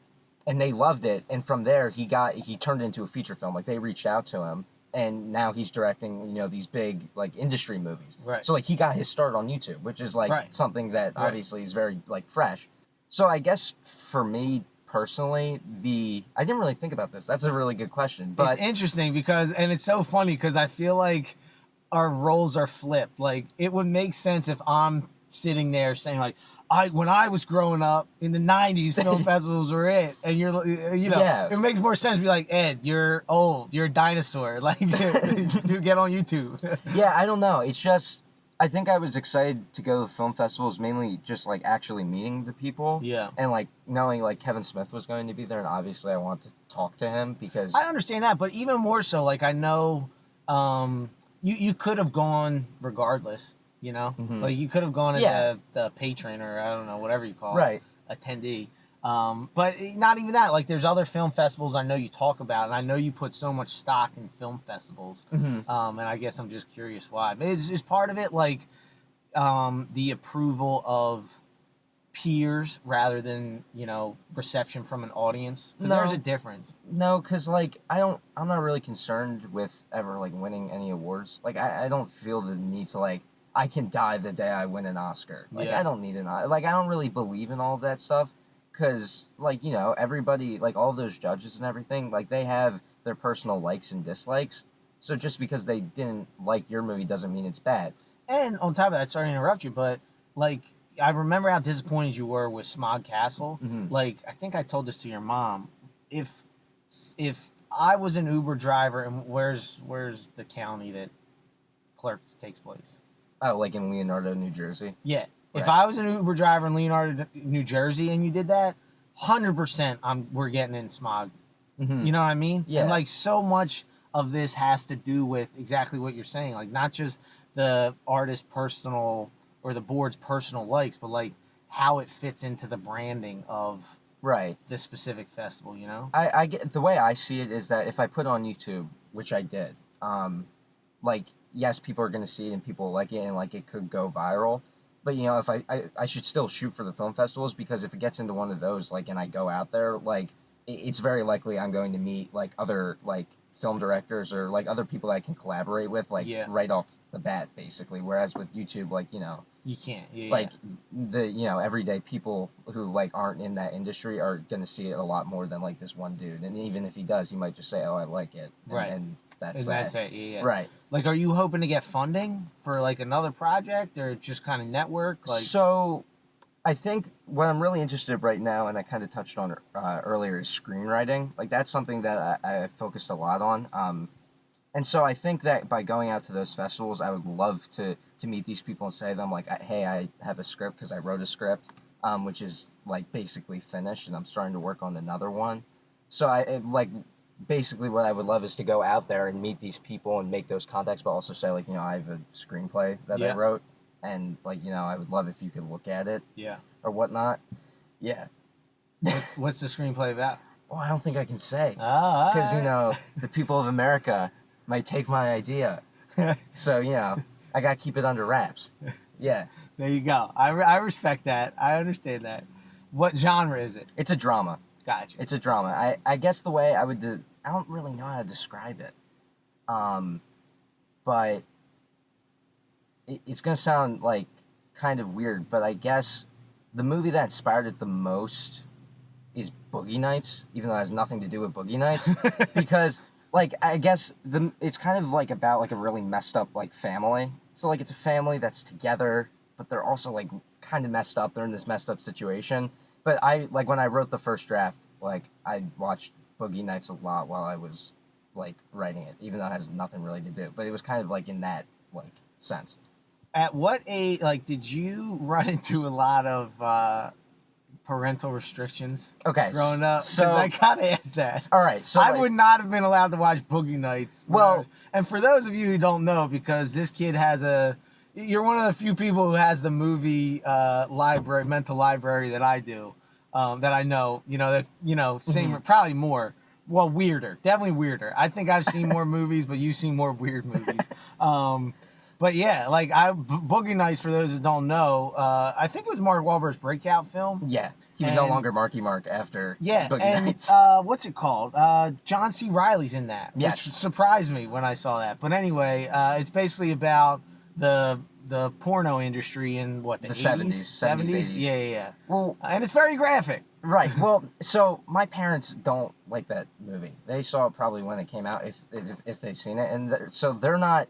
[SPEAKER 2] and they loved it. And from there, he turned it into a feature film. Like they reached out to him, and now he's directing these big like industry movies.
[SPEAKER 1] Right.
[SPEAKER 2] So like he got his start on YouTube, which is like something that obviously is very like fresh. So I guess for me personally, I didn't really think about this. That's a really good question. But
[SPEAKER 1] it's interesting and it's so funny because I feel like our roles are flipped. Like it would make sense if I'm sitting there saying like, when I was growing up in the 90s, film festivals were it, and you're it makes more sense to be like, Ed, you're old, you're a dinosaur, like to get on YouTube.
[SPEAKER 2] Yeah, I don't know. It's just I think I was excited to go to film festivals mainly just like actually meeting the people.
[SPEAKER 1] Yeah.
[SPEAKER 2] And like knowing like Kevin Smith was going to be there, and obviously I wanted to talk to him because
[SPEAKER 1] I understand that, but even more so, like I know. You could have gone regardless,
[SPEAKER 2] Mm-hmm.
[SPEAKER 1] like you could have gone as the patron or I don't know, whatever you call it, attendee. But not even that. Like there's other film festivals I know you talk about, and I know you put so much stock in film festivals.
[SPEAKER 2] Mm-hmm.
[SPEAKER 1] And I guess I'm just curious why. But is part of it like the approval of peers rather than reception from an audience? Because there's a difference.
[SPEAKER 2] No, because like I'm not really concerned with ever like winning any awards. Like I don't feel the need to like I can die the day I win an Oscar. Like I don't need like I don't really believe in all of that stuff because like everybody, like all those judges and everything, like they have their personal likes and dislikes. So just because they didn't like your movie doesn't mean it's bad.
[SPEAKER 1] And on top of that, sorry to interrupt you, but like I remember how disappointed you were with Smog Castle.
[SPEAKER 2] Mm-hmm.
[SPEAKER 1] Like, I think I told this to your mom. If I was an Uber driver, and where's the county that Clerks takes place?
[SPEAKER 2] Oh, like in Leonardo, New Jersey?
[SPEAKER 1] Yeah. Right. If I was an Uber driver in Leonardo, New Jersey, and you did that, 100% we're getting in Smog.
[SPEAKER 2] Mm-hmm.
[SPEAKER 1] You know what I mean?
[SPEAKER 2] Yeah.
[SPEAKER 1] And like so much of this has to do with exactly what you're saying. Like not just the artist's personal or the board's personal likes, but like how it fits into the branding of
[SPEAKER 2] Right.
[SPEAKER 1] this specific festival, you know?
[SPEAKER 2] I get the way I see it is that if I put on YouTube, which I did, like yes, people are gonna see it and people like it and like it could go viral. But you know, if I should still shoot for the film festivals, because if it gets into one of those, like, and I go out there, like, it's very likely I'm going to meet like other like film directors or like other people that I can collaborate with, like
[SPEAKER 1] Yeah.
[SPEAKER 2] right off the bat, basically. Whereas with YouTube, like, you know,
[SPEAKER 1] You can't. Yeah,
[SPEAKER 2] like the, you know, everyday people who like aren't in that industry are gonna see it a lot more than like this one dude. And even if he does, he might just say, "Oh, I like it," and,
[SPEAKER 1] Right.
[SPEAKER 2] and that's
[SPEAKER 1] and
[SPEAKER 2] that.
[SPEAKER 1] that's it. Yeah.
[SPEAKER 2] Right.
[SPEAKER 1] Like, are you hoping to get funding for like another project or just kind of network? Like,
[SPEAKER 2] So, I think what I'm really interested in right now, and I kind of touched on earlier, is screenwriting. Like that's something that I focused a lot on. And so I think that by going out to those festivals, I would love to meet these people and say to them like, hey, I have a script because I wrote a script, which is like basically finished, and I'm starting to work on another one. So like basically what I would love is to go out there and meet these people and make those contacts, but also say like, you know, I have a screenplay that I wrote, and like, you know, I would love if you could look at it, or whatnot. Yeah.
[SPEAKER 1] What's the screenplay about?
[SPEAKER 2] Well, I don't think I can say,
[SPEAKER 1] Oh,
[SPEAKER 2] because you know, the people of America might take my idea. So, you know, I gotta keep it under wraps. Yeah.
[SPEAKER 1] There you go. I respect that. I understand that. What genre is it?
[SPEAKER 2] It's a drama.
[SPEAKER 1] Gotcha.
[SPEAKER 2] It's a drama. I guess the way I would I don't really know how to describe it. But it's gonna sound like kind of weird, but I guess the movie that inspired it the most is Boogie Nights, even though it has nothing to do with Boogie Nights. Because like, I guess it's kind of like about like a really messed up like family. So like it's a family that's together, but they're also like kind of messed up. They're in this messed up situation. But I like when I wrote the first draft, like I watched Boogie Nights a lot while I was like writing it, even though it has nothing really to do. But it was kind of like in that like sense.
[SPEAKER 1] At what age, like, did you run into a lot of parental restrictions?
[SPEAKER 2] Okay,
[SPEAKER 1] growing up,
[SPEAKER 2] so
[SPEAKER 1] I gotta ask that.
[SPEAKER 2] All right, so
[SPEAKER 1] I
[SPEAKER 2] like,
[SPEAKER 1] would not have been allowed to watch Boogie Nights.
[SPEAKER 2] Well,
[SPEAKER 1] and for those of you who don't know, because this kid has you're one of the few people who has the movie library, mental library that I do, that I know. You know that same, probably more. Well, weirder, definitely weirder. I think I've seen more movies, but you've seen more weird movies. But yeah, like Boogie Nights, for those that don't know, I think it was Mark Wahlberg's breakout film.
[SPEAKER 2] Yeah, he was no longer Marky Mark after Boogie Nights.
[SPEAKER 1] What's it called? John C. Reilly's in that, which surprised me when I saw that. But anyway, it's basically about the porno industry in what, the
[SPEAKER 2] 70s,
[SPEAKER 1] 70s?
[SPEAKER 2] Yeah.
[SPEAKER 1] Well, and it's very graphic.
[SPEAKER 2] Right. Well, so my parents don't like that movie. They saw it probably when it came out, if they've seen it, and so they're not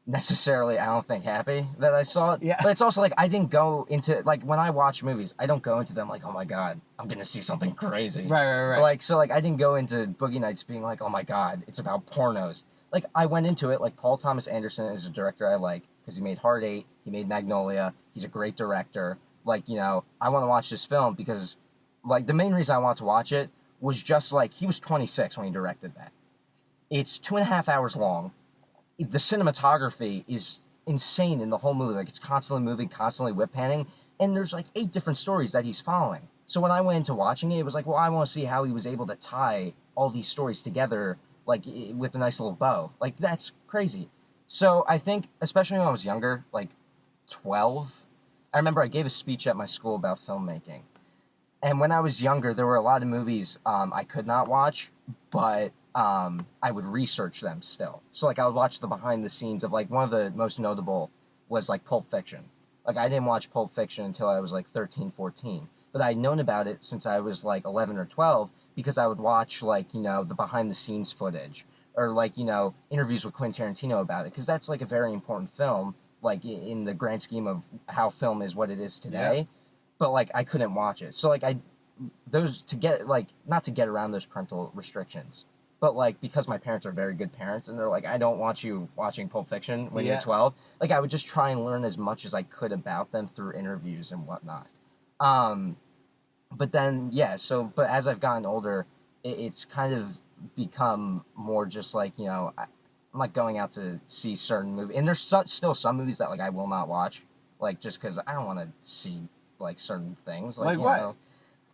[SPEAKER 2] necessarily, I don't think, happy that I saw it.
[SPEAKER 1] Yeah.
[SPEAKER 2] But it's also like I didn't go into, like, when I watch movies, I don't go into them like, oh my god, I'm gonna see something crazy.
[SPEAKER 1] Right.
[SPEAKER 2] Like, so like I didn't go into Boogie Nights being like, oh my god, it's about pornos. Like, I went into it like Paul Thomas Anderson is a director I like because he made Hard Eight, he made Magnolia, he's a great director. Like, you know, I want to watch this film because, like, the main reason I wanted to watch it was just like he was 26 when he directed that. It's 2.5 hours long. The cinematography is insane in the whole movie. Like, it's constantly moving, constantly whip panning, and there's like 8 different stories that he's following. So when I went into watching it, it was like, well, I want to see how he was able to tie all these stories together, like, with a nice little bow. Like, that's crazy. So I think, especially when I was younger, like 12, I remember I gave a speech at my school about filmmaking. And when I was younger, there were a lot of movies I could not watch, but I would research them still. So, like, I would watch the behind the scenes of, like, one of the most notable was, like, Pulp Fiction. Like, I didn't watch Pulp Fiction until I was, like, 13, 14. But I'd known about it since I was, like, 11 or 12 because I would watch, like, you know, the behind the scenes footage. Or, like, you know, interviews with Quentin Tarantino about it. Because that's, like, a very important film, like, in the grand scheme of how film is what it is today. Yeah. But, like, I couldn't watch it. So, like, not to get around those parental restrictions, but, like, because my parents are very good parents, and they're like, I don't want you watching Pulp Fiction when you're 12. Like, I would just try and learn as much as I could about them through interviews and whatnot. But then, but as I've gotten older, it's kind of become more just like, you know, not going out to see certain movies. And there's still some movies that like I will not watch, like just because I don't want to see like certain things.
[SPEAKER 1] Like
[SPEAKER 2] you
[SPEAKER 1] what?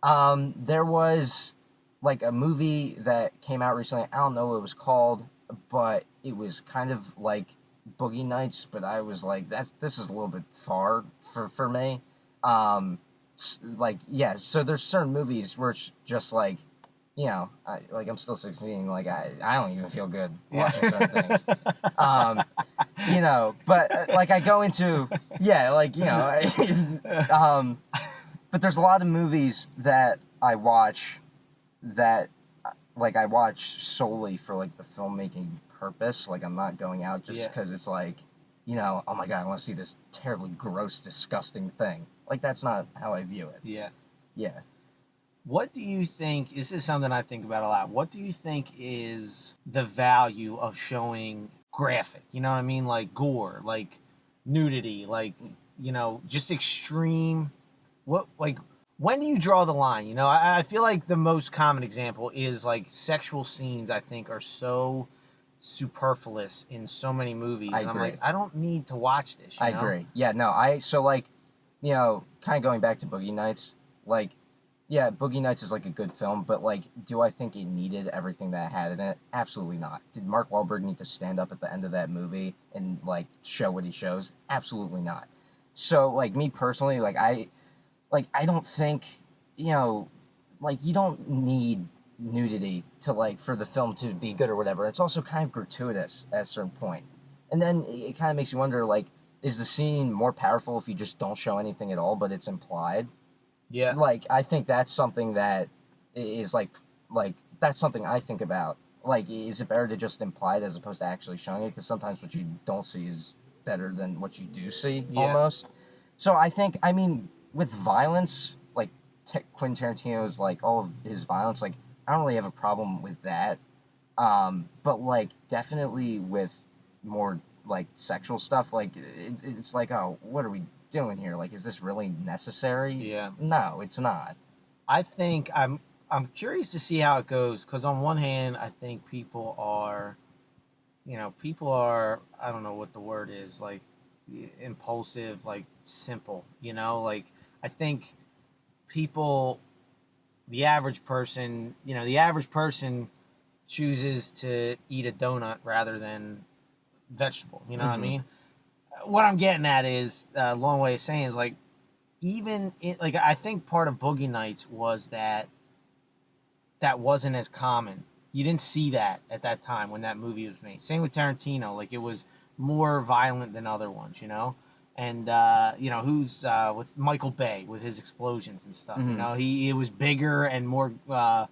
[SPEAKER 2] know. There was like a movie that came out recently. I don't know what it was called, but it was kind of like Boogie Nights. But I was like, this is a little bit far for me. Like yeah. So there's certain movies where it's just like, you know, I'm still 16. Like I don't even feel good watching certain things. You know, but like I go into like you know, but there's a lot of movies that I watch that like I watch solely for like the filmmaking purpose. Like I'm not going out just because it's like, you know, oh my god, I want to see this terribly gross, disgusting thing. Like that's not how I view it.
[SPEAKER 1] Yeah.
[SPEAKER 2] Yeah.
[SPEAKER 1] What do you think? This is something I think about a lot. What do you think is the value of showing graphic? You know what I mean? Like gore, like nudity, like, you know, just extreme. What, like, when do you draw the line? You know, I feel like the most common example is like sexual scenes, I think, are so superfluous in so many movies.
[SPEAKER 2] I
[SPEAKER 1] and
[SPEAKER 2] agree.
[SPEAKER 1] I'm like, I don't need to watch this.
[SPEAKER 2] I agree. Yeah, no, so like, you know, kind of going back to Boogie Nights, like, yeah, Boogie Nights is like a good film, but like, do I think it needed everything that it had in it? Absolutely not. Did Mark Wahlberg need to stand up at the end of that movie and like show what he shows? Absolutely not. So like me personally, like I don't think, you know, like you don't need nudity to like for the film to be good or whatever. It's also kind of gratuitous at a certain point. And then it kind of makes you wonder like, is the scene more powerful if you just don't show anything at all but it's implied?
[SPEAKER 1] Yeah.
[SPEAKER 2] Like I think that's something that is like that's something I think about. Like is it better to just imply it as opposed to actually showing it? Because sometimes what you don't see is better than what you do see almost. So I think, I mean, with violence, like Quentin Tarantino's like all of his violence, like I don't really have a problem with that. But like definitely with more like sexual stuff, like it's like, oh, what are we doing here? Like, is this really necessary?
[SPEAKER 1] Yeah.
[SPEAKER 2] No, it's not.
[SPEAKER 1] I think I'm curious to see how it goes because on one hand, I think people are, you know, I don't know what the word is, like impulsive, like simple, you know, like I think people, the average person, you know, the average person chooses to eat a donut rather than vegetable, you know what I mean? What I'm getting at is a long way of saying is like, even like I think part of Boogie Nights was that wasn't as common. You didn't see that at that time when that movie was made. Same with Tarantino, like it was more violent than other ones, you know. And you know who's with Michael Bay with his explosions and stuff. You know, it was bigger and more. I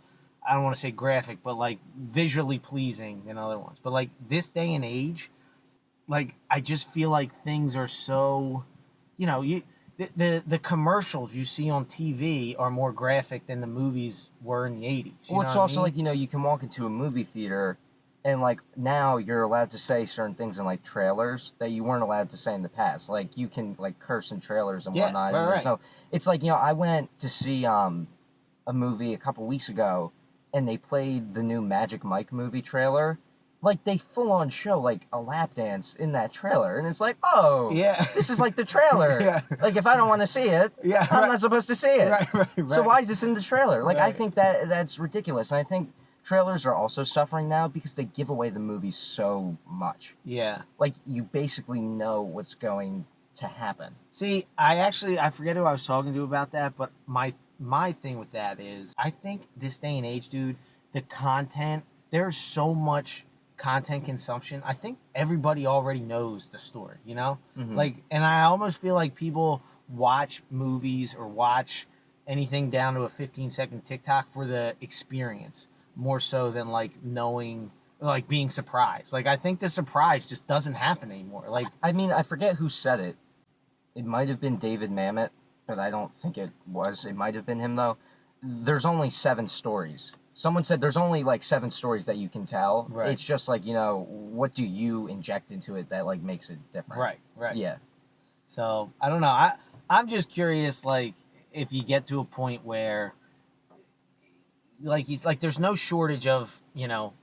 [SPEAKER 1] don't want to say graphic, but like visually pleasing than other ones. But like this day and age, like I just feel like things are so, you know, the commercials you see on TV are more graphic than the movies were in the 80s.
[SPEAKER 2] Well, it's also like, you know, you can walk into a movie theater and like now you're allowed to say certain things in like trailers that you weren't allowed to say in the past. Like you can like curse in trailers and whatnot.
[SPEAKER 1] Right.
[SPEAKER 2] So it's like, you know, I went to see a movie a couple weeks ago and they played the new Magic Mike movie trailer. Like they full on show like a lap dance in that trailer, and it's like, oh,
[SPEAKER 1] yeah,
[SPEAKER 2] this is like the trailer. Like if I don't want to see it, I'm not supposed to see it.
[SPEAKER 1] Right.
[SPEAKER 2] So why is this in the trailer? Like I think that's ridiculous, and I think trailers are also suffering now because they give away the movie so much.
[SPEAKER 1] Yeah,
[SPEAKER 2] like you basically know what's going to happen.
[SPEAKER 1] See, I forget who I was talking to about that, but my thing with that is I think this day and age, dude, the content, there's so much content consumption. I think everybody already knows the story, you know? Like, and I almost feel like people watch movies or watch anything down to a 15-second TikTok for the experience more so than like knowing, like being surprised. Like I think the surprise just doesn't happen anymore. Like,
[SPEAKER 2] I mean, I forget who said it. It might have been David Mamet, but I don't think it was. It might have been him though. There's only 7 stories. Someone said there's only like 7 stories that you can tell.
[SPEAKER 1] Right.
[SPEAKER 2] It's just like, you know, what do you inject into it that like makes it different?
[SPEAKER 1] Right.
[SPEAKER 2] Yeah.
[SPEAKER 1] So I don't know. I'm just curious, like if you get to a point where, like he's like, there's no shortage of, you know,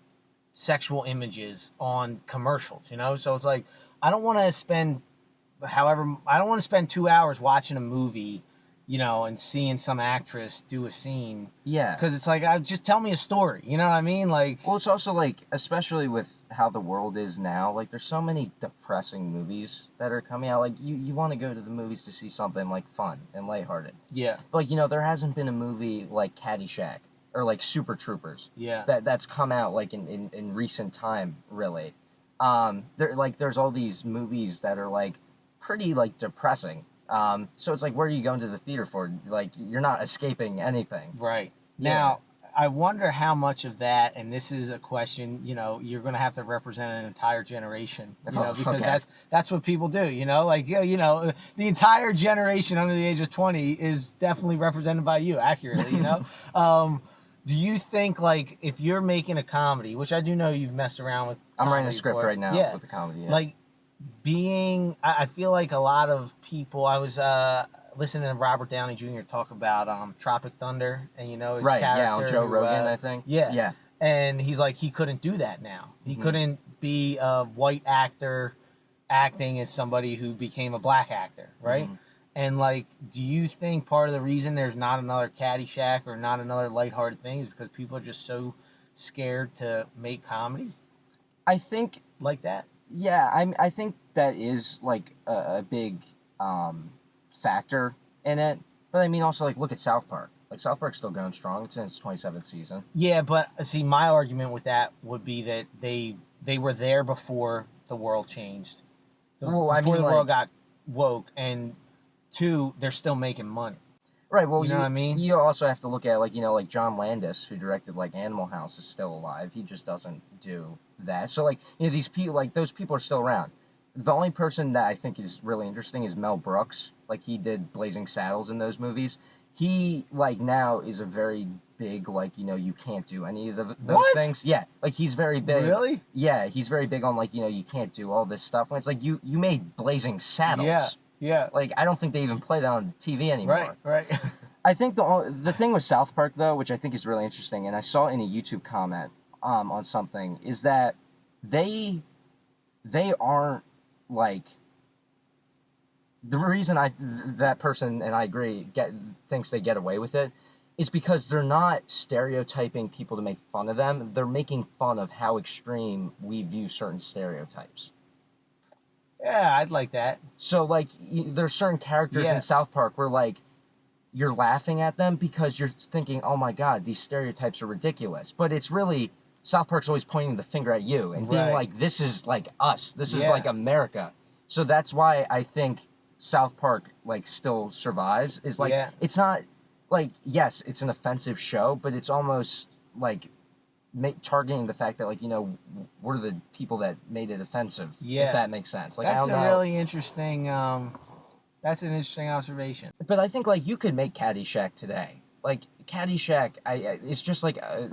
[SPEAKER 1] sexual images on commercials, you know? So it's like, I don't want to spend, I don't want to spend 2 hours watching a movie, you know, and seeing some actress do a scene.
[SPEAKER 2] Yeah.
[SPEAKER 1] Because it's like, just tell me a story, you know what I mean? Like,
[SPEAKER 2] Well, it's also like, especially with how the world is now, like there's so many depressing movies that are coming out. Like you want to go to the movies to see something like fun and lighthearted.
[SPEAKER 1] yeah,
[SPEAKER 2] But, like, you know, there hasn't been a movie like Caddyshack or like Super Troopers
[SPEAKER 1] yeah,
[SPEAKER 2] that's come out like in recent time, really. There's all these movies that are like pretty like depressing. So it's like, where are you going to the theater for? Like, you're not escaping anything.
[SPEAKER 1] right.
[SPEAKER 2] Yeah.
[SPEAKER 1] Now, I wonder how much of that, and this is a question, you know, you're going to have to represent an entire generation, you know, because
[SPEAKER 2] Okay.
[SPEAKER 1] that's what people do, you know, like, yeah, you know, the entire generation under the age of 20 is definitely represented by you accurately, you know. Do you think, like, if you're making a comedy, which I do know you've messed around with,
[SPEAKER 2] I'm writing a
[SPEAKER 1] comedy
[SPEAKER 2] script
[SPEAKER 1] before.
[SPEAKER 2] right now
[SPEAKER 1] Yeah.
[SPEAKER 2] with the comedy. Yeah.
[SPEAKER 1] Like, I feel like a lot of people, I was listening to Robert Downey Jr. talk about Tropic Thunder, and you know his
[SPEAKER 2] right,
[SPEAKER 1] character,
[SPEAKER 2] yeah, on Joe Rogan, I think.
[SPEAKER 1] yeah,
[SPEAKER 2] Yeah.
[SPEAKER 1] and he's like, he couldn't do that now. He
[SPEAKER 2] Mhm.
[SPEAKER 1] couldn't be a white actor acting as somebody who became a black actor, right?
[SPEAKER 2] Mhm.
[SPEAKER 1] And like, do you think part of the reason there's not another Caddyshack or not another lighthearted thing is because people are just so scared to make comedy
[SPEAKER 2] I think,
[SPEAKER 1] like that?
[SPEAKER 2] yeah, I think that is like a big factor in it. But I mean, also, like, look at South Park. Like, South Park's still going strong. It's in its 27th season.
[SPEAKER 1] Yeah, but see, my argument with that would be that they were there before the world changed,
[SPEAKER 2] Well, I
[SPEAKER 1] before
[SPEAKER 2] mean,
[SPEAKER 1] the world
[SPEAKER 2] like,
[SPEAKER 1] got woke, and two, they're still making money.
[SPEAKER 2] right, well,
[SPEAKER 1] You know what I mean?
[SPEAKER 2] You also have to look at, like, you know, like John Landis, who directed, like, Animal House, is still alive. He just doesn't do that. So, like, you know, these people, like, those people are still around. The only person that I think is really interesting is Mel Brooks. Like, he did Blazing Saddles in those movies. He, like, now is a very big, like, you know, you can't do any of those
[SPEAKER 1] What?
[SPEAKER 2] things. Yeah, like, he's very big.
[SPEAKER 1] Really?
[SPEAKER 2] Yeah, he's very big on, like, you know, you can't do all this stuff. When it's like, you made Blazing Saddles.
[SPEAKER 1] Yeah, yeah.
[SPEAKER 2] Like, I don't think they even play that on TV anymore.
[SPEAKER 1] Right, right.
[SPEAKER 2] I think the thing with South Park, though, which I think is really interesting, and I saw in a YouTube comment on something, is that they aren't, like, the reason that person, and I agree, thinks they get away with it is because they're not stereotyping people to make fun of them. They're making fun of how extreme we view certain stereotypes.
[SPEAKER 1] Yeah, I'd like that.
[SPEAKER 2] So, like, there's certain characters
[SPEAKER 1] Yeah.
[SPEAKER 2] in South Park where, like, you're laughing at them because you're thinking, oh my god, these stereotypes are ridiculous. But it's really, South Park's always pointing the finger at you and being
[SPEAKER 1] Right.
[SPEAKER 2] like, this is like us. This is
[SPEAKER 1] Yeah.
[SPEAKER 2] like America. So that's why I think South Park, like, still survives. Is like,
[SPEAKER 1] Yeah.
[SPEAKER 2] it's not, like, yes, it's an offensive show, but it's almost like targeting the fact that, like, you know, we're the people that made it offensive.
[SPEAKER 1] Yeah.
[SPEAKER 2] If that makes sense. Like, I
[SPEAKER 1] That's
[SPEAKER 2] don't
[SPEAKER 1] a
[SPEAKER 2] know.
[SPEAKER 1] really interesting. That's an interesting observation.
[SPEAKER 2] But I think, like, you could make Caddyshack today. Like, Caddyshack, it's just like a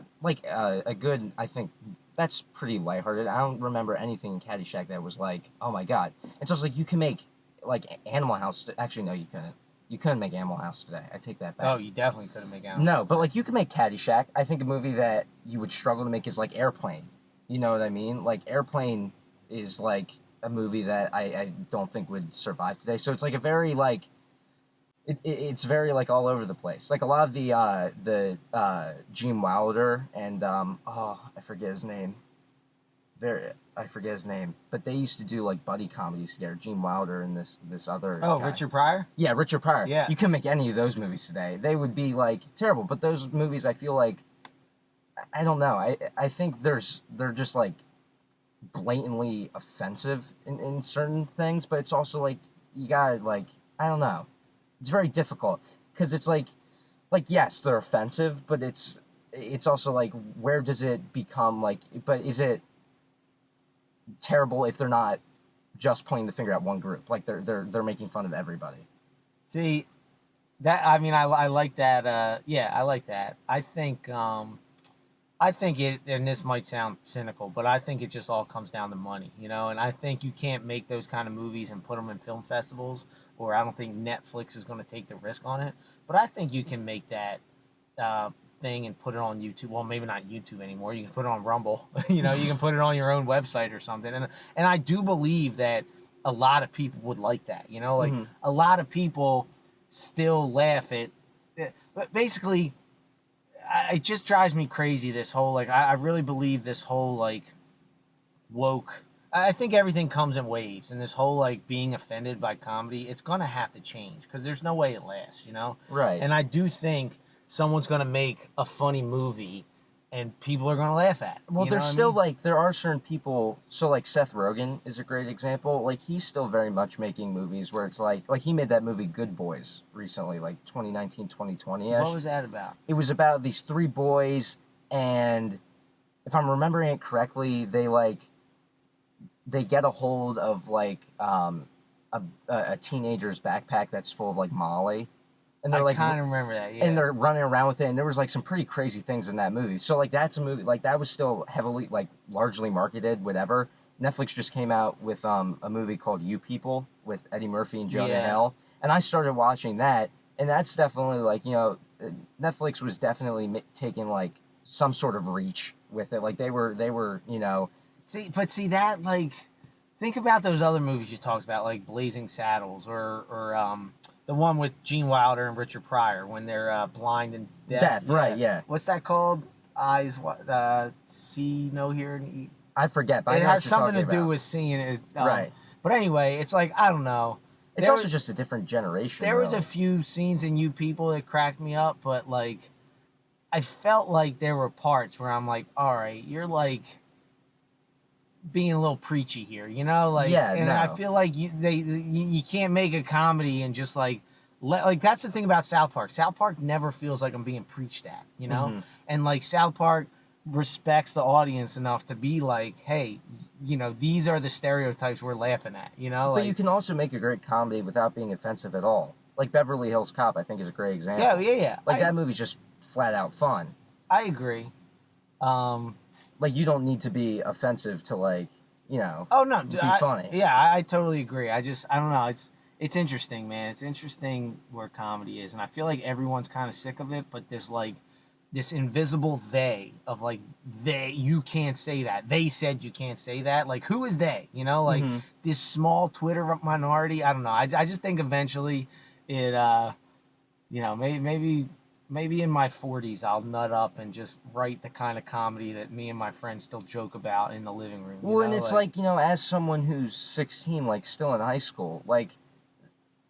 [SPEAKER 2] good. I think that's pretty lighthearted. I don't remember anything in Caddyshack that was like, oh my god. It's also like you can make like Animal House. Actually, no, you couldn't. You couldn't make Animal House today. I take that back.
[SPEAKER 1] Oh, you definitely couldn't make out.
[SPEAKER 2] No, but like you can make Caddyshack. I think a movie that you would struggle to make is like Airplane. You know what I mean? Like Airplane is like a movie that I don't think would survive today. So it's like a very like it's very like all over the place. Like a lot of the Gene Wilder and I forget his name. I forget his name, but they used to do like buddy comedies together. Gene Wilder and this other.
[SPEAKER 1] Oh,
[SPEAKER 2] guy.
[SPEAKER 1] Richard Pryor.
[SPEAKER 2] Yeah, Richard Pryor.
[SPEAKER 1] Yeah.
[SPEAKER 2] You couldn't make any of those movies today. They would be like terrible. But those movies, I feel like, I don't know. I think they're just like blatantly offensive in certain things, but it's also like you gotta like I don't know. It's very difficult because it's like yes, they're offensive, but it's also like where does it become like? But is it terrible if they're not just pointing the finger at one group? Like they're making fun of everybody.
[SPEAKER 1] See, that I mean, I like that. Yeah, I like that. I think it, and this might sound cynical, but I think it just all comes down to money, you know. And I think you can't make those kind of movies and put them in film festivals, or I don't think Netflix is going to take the risk on it. But I think you can make that thing and put it on YouTube. Well, maybe not YouTube anymore. You can put it on Rumble. You know, you can put it on your own website or something. And I do believe that a lot of people would like that. You know, like a lot of people still laugh at. But basically, it just drives me crazy. This whole like, I really believe this whole like woke. I think everything comes in waves, and this whole like being offended by comedy, it's gonna have to change because there's no way it lasts, you know.
[SPEAKER 2] Right.
[SPEAKER 1] And I do think someone's gonna make a funny movie, and people are gonna laugh at it.
[SPEAKER 2] Well,
[SPEAKER 1] you know
[SPEAKER 2] there's
[SPEAKER 1] what I
[SPEAKER 2] still
[SPEAKER 1] mean?
[SPEAKER 2] like there are certain people. So like Seth Rogen is a great example. Like he's still very much making movies where it's like he made that movie Good Boys recently, like 2019, 2020 ish.
[SPEAKER 1] What was that about?
[SPEAKER 2] It was about these three boys, and if I'm remembering it correctly, they get a hold of like a teenager's backpack that's full of like Molly, and they're
[SPEAKER 1] I
[SPEAKER 2] like
[SPEAKER 1] kind of remember that. Yeah.
[SPEAKER 2] and they're running around with it, and there was like some pretty crazy things in that movie. So like that's a movie like that was still heavily like largely marketed, whatever. Netflix just came out with a movie called You People with Eddie Murphy and Jonah Hill, and I started watching that, and that's definitely like Netflix was definitely taking like some sort of reach with it. Like they were
[SPEAKER 1] See that like, think about those other movies you talked about, like Blazing Saddles or the one with Gene Wilder and Richard Pryor when they're blind and deaf.
[SPEAKER 2] Deaf, right? Yeah.
[SPEAKER 1] What's that called? Eyes, what? See, no, hear, and eat.
[SPEAKER 2] I forget, but
[SPEAKER 1] It
[SPEAKER 2] I know
[SPEAKER 1] has
[SPEAKER 2] what you're
[SPEAKER 1] something to
[SPEAKER 2] talking
[SPEAKER 1] do
[SPEAKER 2] about.
[SPEAKER 1] with seeing.
[SPEAKER 2] Right.
[SPEAKER 1] But anyway, it's like, I don't know.
[SPEAKER 2] It's also just a different generation.
[SPEAKER 1] There was
[SPEAKER 2] really.
[SPEAKER 1] a few scenes in You People that cracked me up, but like, I felt like there were parts where I'm like, all right, you're like being a little preachy here, you know, like,
[SPEAKER 2] Yeah,
[SPEAKER 1] and
[SPEAKER 2] no.
[SPEAKER 1] I feel like you can't make a comedy and just like like that's the thing about South Park. South Park never feels like I'm being preached at, you know, and like South Park respects the audience enough to be like, hey, you know, these are the stereotypes we're laughing at, you know.
[SPEAKER 2] But
[SPEAKER 1] like,
[SPEAKER 2] you can also make a great comedy without being offensive at all. Like Beverly Hills Cop, I think is a great example.
[SPEAKER 1] yeah.
[SPEAKER 2] Like that movie's just flat out fun.
[SPEAKER 1] I agree.
[SPEAKER 2] Like you don't need to be offensive to like,
[SPEAKER 1] Oh no,
[SPEAKER 2] be funny.
[SPEAKER 1] Yeah, I totally agree. I don't know. It's interesting, man. It's interesting where comedy is, and I feel like everyone's kind of sick of it. But there's like this invisible they of like you can't say that. They said you can't say that. Like who is they? You know, like this small Twitter minority. I don't know. I just think eventually it maybe in my 40s I'll nut up and just write the kind of comedy that me and my friends still joke about in the living room.
[SPEAKER 2] Well, and it's like, as someone who's 16, like still in high school, like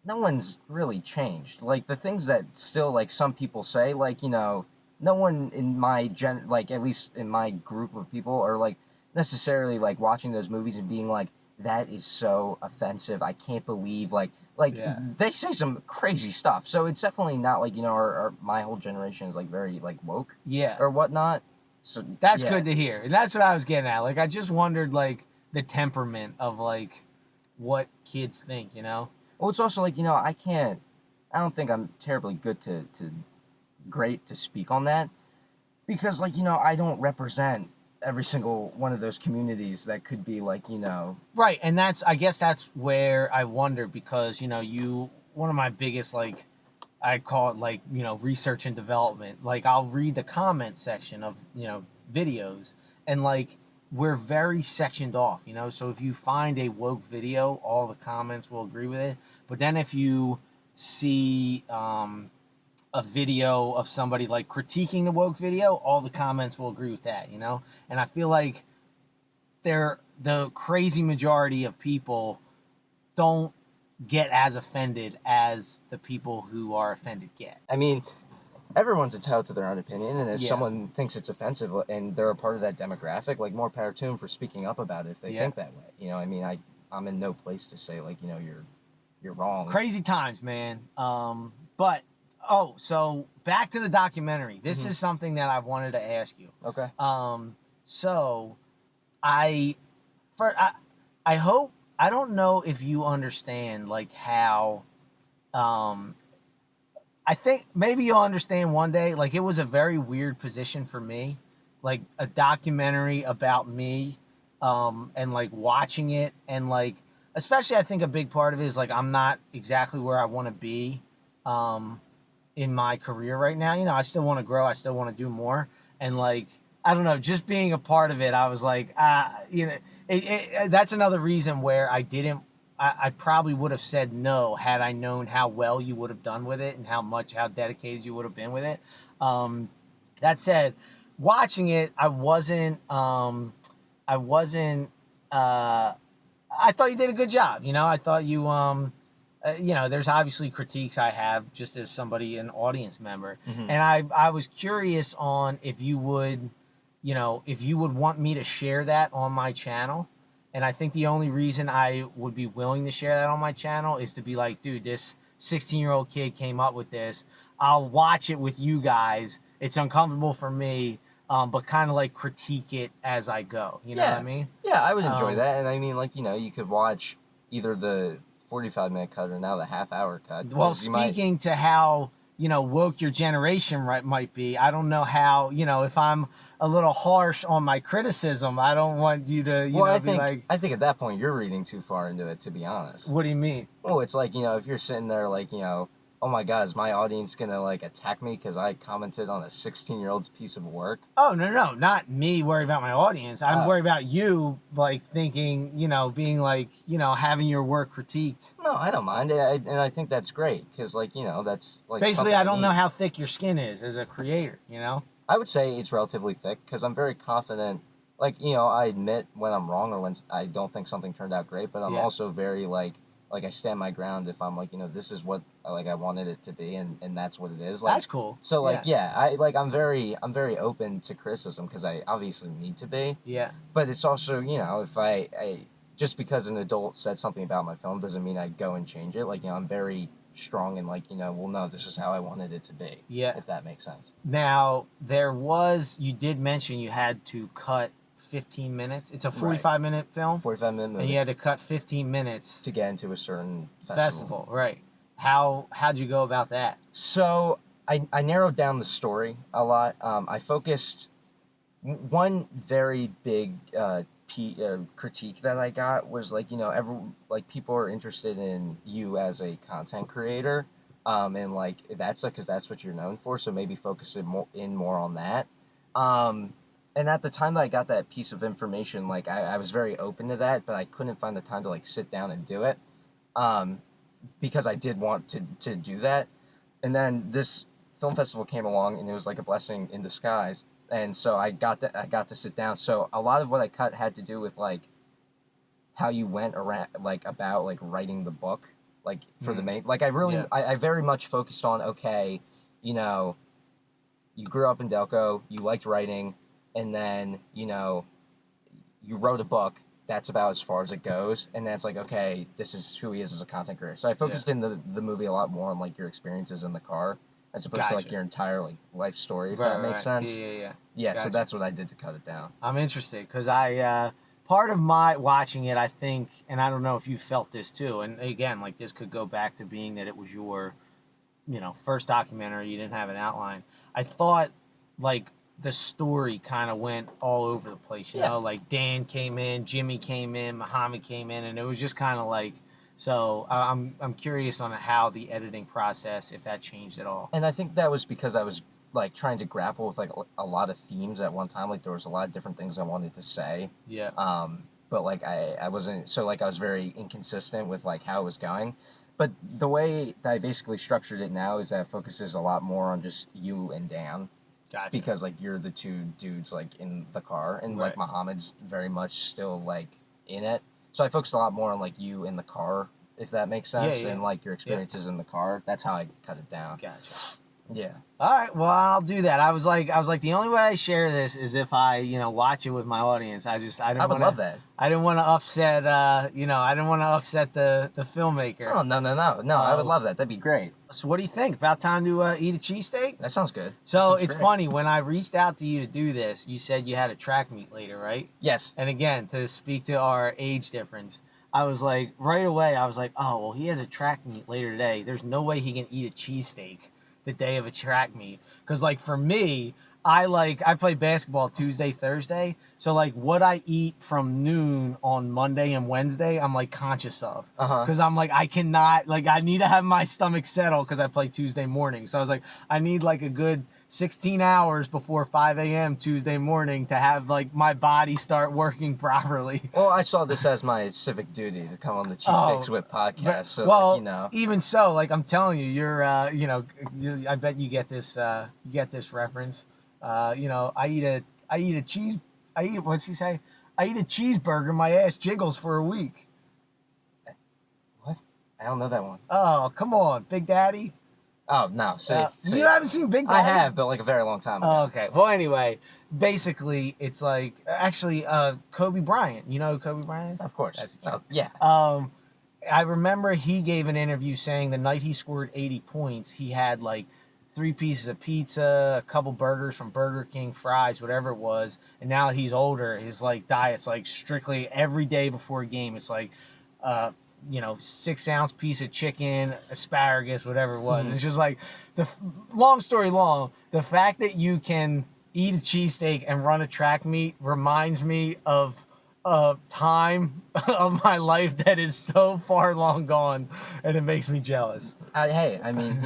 [SPEAKER 2] no one's really changed. Like the things that still like some people say, like, no one in my like at least in my group of people are like necessarily like watching those movies and being like, that is so offensive. I can't believe they say some crazy stuff. So it's definitely not like, my whole generation is like very like woke or whatnot. So
[SPEAKER 1] that's good to hear. And that's what I was getting at. Like I just wondered like the temperament of like what kids think, you know?
[SPEAKER 2] Well, it's also like, I don't think I'm terribly good great to speak on that because like, I don't represent every single one of those communities that could be like,
[SPEAKER 1] Right. And I guess that's where I wonder because, one of my biggest, like, I call it like, research and development. Like I'll read the comment section of, videos and like, we're very sectioned off, so if you find a woke video, all the comments will agree with it. But then if you see, a video of somebody like critiquing the woke video, all the comments will agree with that, And I feel like the crazy majority of people don't get as offended as the people who are offended get.
[SPEAKER 2] I mean, everyone's entitled to their own opinion, and if someone thinks it's offensive and they're a part of that demographic, like more power to them for speaking up about it if they think that way. I mean, I'm in no place to say like, you're wrong.
[SPEAKER 1] Crazy times, man. But so back to the documentary. This is something that I wanted to ask you.
[SPEAKER 2] Okay.
[SPEAKER 1] So I hope, I don't know if you understand like how, I think maybe you'll understand one day, like it was a very weird position for me, like a documentary about me, and like watching it and like, especially I think a big part of it is like, I'm not exactly where I want to be. in my career right now. You know, I still want to grow. I still want to do more. And like, I don't know, just being a part of it, I was like, you know, that's another reason where I probably would have said no had I known how well you would have done with it and how dedicated you would have been with it. That said, watching it, I wasn't, I thought you did a good job. You know, I thought you know, there's obviously critiques I have just as somebody, an audience member.
[SPEAKER 2] Mm-hmm.
[SPEAKER 1] And I was curious on if you would, you know, if you would want me to share that on my channel. And I think the only reason I would be willing to share that on my channel is to be like, dude, this 16-year-old kid came up with this. I'll watch it with you guys. It's uncomfortable for me, but kind of like critique it as I go. You know what I mean?
[SPEAKER 2] Yeah, I would enjoy that. And I mean, like, you know, you could watch either the 45-minute cut or now the half-hour cut.
[SPEAKER 1] Well, speaking to how, you know, woke your generation might be, I don't know how, you know, if I'm a little harsh on my criticism, I don't want you to, you know, be like...
[SPEAKER 2] I think at that point you're reading too far into it, to be honest.
[SPEAKER 1] What do you mean?
[SPEAKER 2] Well, it's like, you know, if you're sitting there like, you know, oh my God, is my audience gonna like attack me because I commented on a 16-year-old's piece of work?
[SPEAKER 1] Oh, no, not me worried about my audience. I'm worried about you, like, thinking, you know, being like, you know, having your work critiqued.
[SPEAKER 2] No, I don't mind. And I think that's great because, like, you know, that's like...
[SPEAKER 1] Basically, I don't know how thick your skin is as a creator, you know?
[SPEAKER 2] I would say it's relatively thick because I'm very confident. Like, you know, I admit when I'm wrong or when I don't think something turned out great, but I'm also very, like I stand my ground if I'm like, you know, this is what like I wanted it to be, and that's what it is. Like,
[SPEAKER 1] that's cool.
[SPEAKER 2] So like, I'm very open to criticism because I obviously need to be.
[SPEAKER 1] Yeah.
[SPEAKER 2] But it's also, you know, if I just because an adult said something about my film doesn't mean I go and change it. Like, you know, I'm very strong and like, you know, well, no, this is how I wanted it to be.
[SPEAKER 1] Yeah.
[SPEAKER 2] If that makes sense.
[SPEAKER 1] Now, you did mention you had to cut 15 minutes. It's a 45-minute film?
[SPEAKER 2] 45-minute movie.
[SPEAKER 1] And you had to cut 15 minutes.
[SPEAKER 2] To get into a certain
[SPEAKER 1] festival. Right. How'd you go about that?
[SPEAKER 2] So, I narrowed down the story a lot. I focused... One very big critique that I got was like, you know, people are interested in you as a content creator, and like that's because that's what you're known for. So maybe focus more on that. And at the time that I got that piece of information, like I was very open to that, but I couldn't find the time to like sit down and do it, because I did want to do that. And then this film festival came along, and it was like a blessing in disguise. And so I got to sit down. So a lot of what I cut had to do with like how you went around, like about like writing the book, like for the main. Like I very much focused on, okay, you know, you grew up in Delco, you liked writing, and then you know, you wrote a book. That's about as far as it goes. And then it's like, okay, this is who he is as a content creator. So I focused in the movie a lot more on like your experiences in the car, as opposed to like your entire like life story, if that makes sense. Yeah. Gotcha. So that's what I did to cut it down.
[SPEAKER 1] I'm interested because part of my watching it, I think, and I don't know if you felt this too, and again, like this could go back to being that it was your, you know, first documentary, you didn't have an outline. I thought like the story kind of went all over the place, you know, like Dan came in, Jimmy came in, Muhammad came in, and it was just kind of like. So I'm curious on how the editing process, if that changed at all.
[SPEAKER 2] And I think that was because I was like trying to grapple with like a lot of themes at one time. Like there was a lot of different things I wanted to say.
[SPEAKER 1] Yeah.
[SPEAKER 2] But like I wasn't, so like I was very inconsistent with like how it was going. But the way that I basically structured it now is that it focuses a lot more on just you and Dan.
[SPEAKER 1] Gotcha.
[SPEAKER 2] Because like you're the two dudes like in the car, and like Muhammad's very much still like in it. So I focused a lot more on like you in the car, if that makes sense, and like your experiences in the car. That's how I cut it down.
[SPEAKER 1] Gotcha.
[SPEAKER 2] Yeah.
[SPEAKER 1] All right. Well, I'll do that. I was like, the only way I share this is if I, you know, watch it with my audience. I would love that. I didn't want to upset, you know, I didn't want to upset the filmmaker.
[SPEAKER 2] Oh, no. I would love that. That'd be great.
[SPEAKER 1] So what do you think? About time to eat a cheesesteak?
[SPEAKER 2] That sounds good.
[SPEAKER 1] So it's funny, when I reached out to you to do this, you said you had a track meet later, right?
[SPEAKER 2] Yes.
[SPEAKER 1] And again, to speak to our age difference, I was like, right away, I was like, oh, well, he has a track meet later today. There's no way he can eat a cheesesteak the day of a track meet. Because, like, for me, I play basketball Tuesday, Thursday. So like what I eat from noon on Monday and Wednesday, I'm like conscious of. Because I'm like, I cannot, like I need to have my stomach settle because I play Tuesday morning. So I was like, I need like a good 16 hours before 5 a.m. Tuesday morning to have like my body start working properly.
[SPEAKER 2] Well, I saw this as my civic duty to come on the Cheesesteaks with podcast. So
[SPEAKER 1] well,
[SPEAKER 2] like, you know,
[SPEAKER 1] even so, like I'm telling you, you're I bet you get this reference. I eat what's he say? I eat a cheeseburger, my ass jiggles for a week.
[SPEAKER 2] What? I don't know that one.
[SPEAKER 1] Oh, come on, Big Daddy.
[SPEAKER 2] Oh, no.
[SPEAKER 1] You haven't seen Big Daddy?
[SPEAKER 2] I have, but like a very long time ago.
[SPEAKER 1] Oh, okay. Well, anyway, basically, it's like, actually, Kobe Bryant. You know who Kobe Bryant is?
[SPEAKER 2] Of course. Yeah.
[SPEAKER 1] I remember he gave an interview saying the night he scored 80 points, he had like 3 pieces of pizza, a couple burgers from Burger King, fries, whatever it was. And now he's older, his like diet's like strictly every day before a game. It's like, 6-ounce piece of chicken, asparagus, whatever it was. It's just like, long story long, the fact that you can eat a cheesesteak and run a track meet reminds me of a time of my life that is so far long gone, and it makes me jealous.
[SPEAKER 2] Hey, I mean,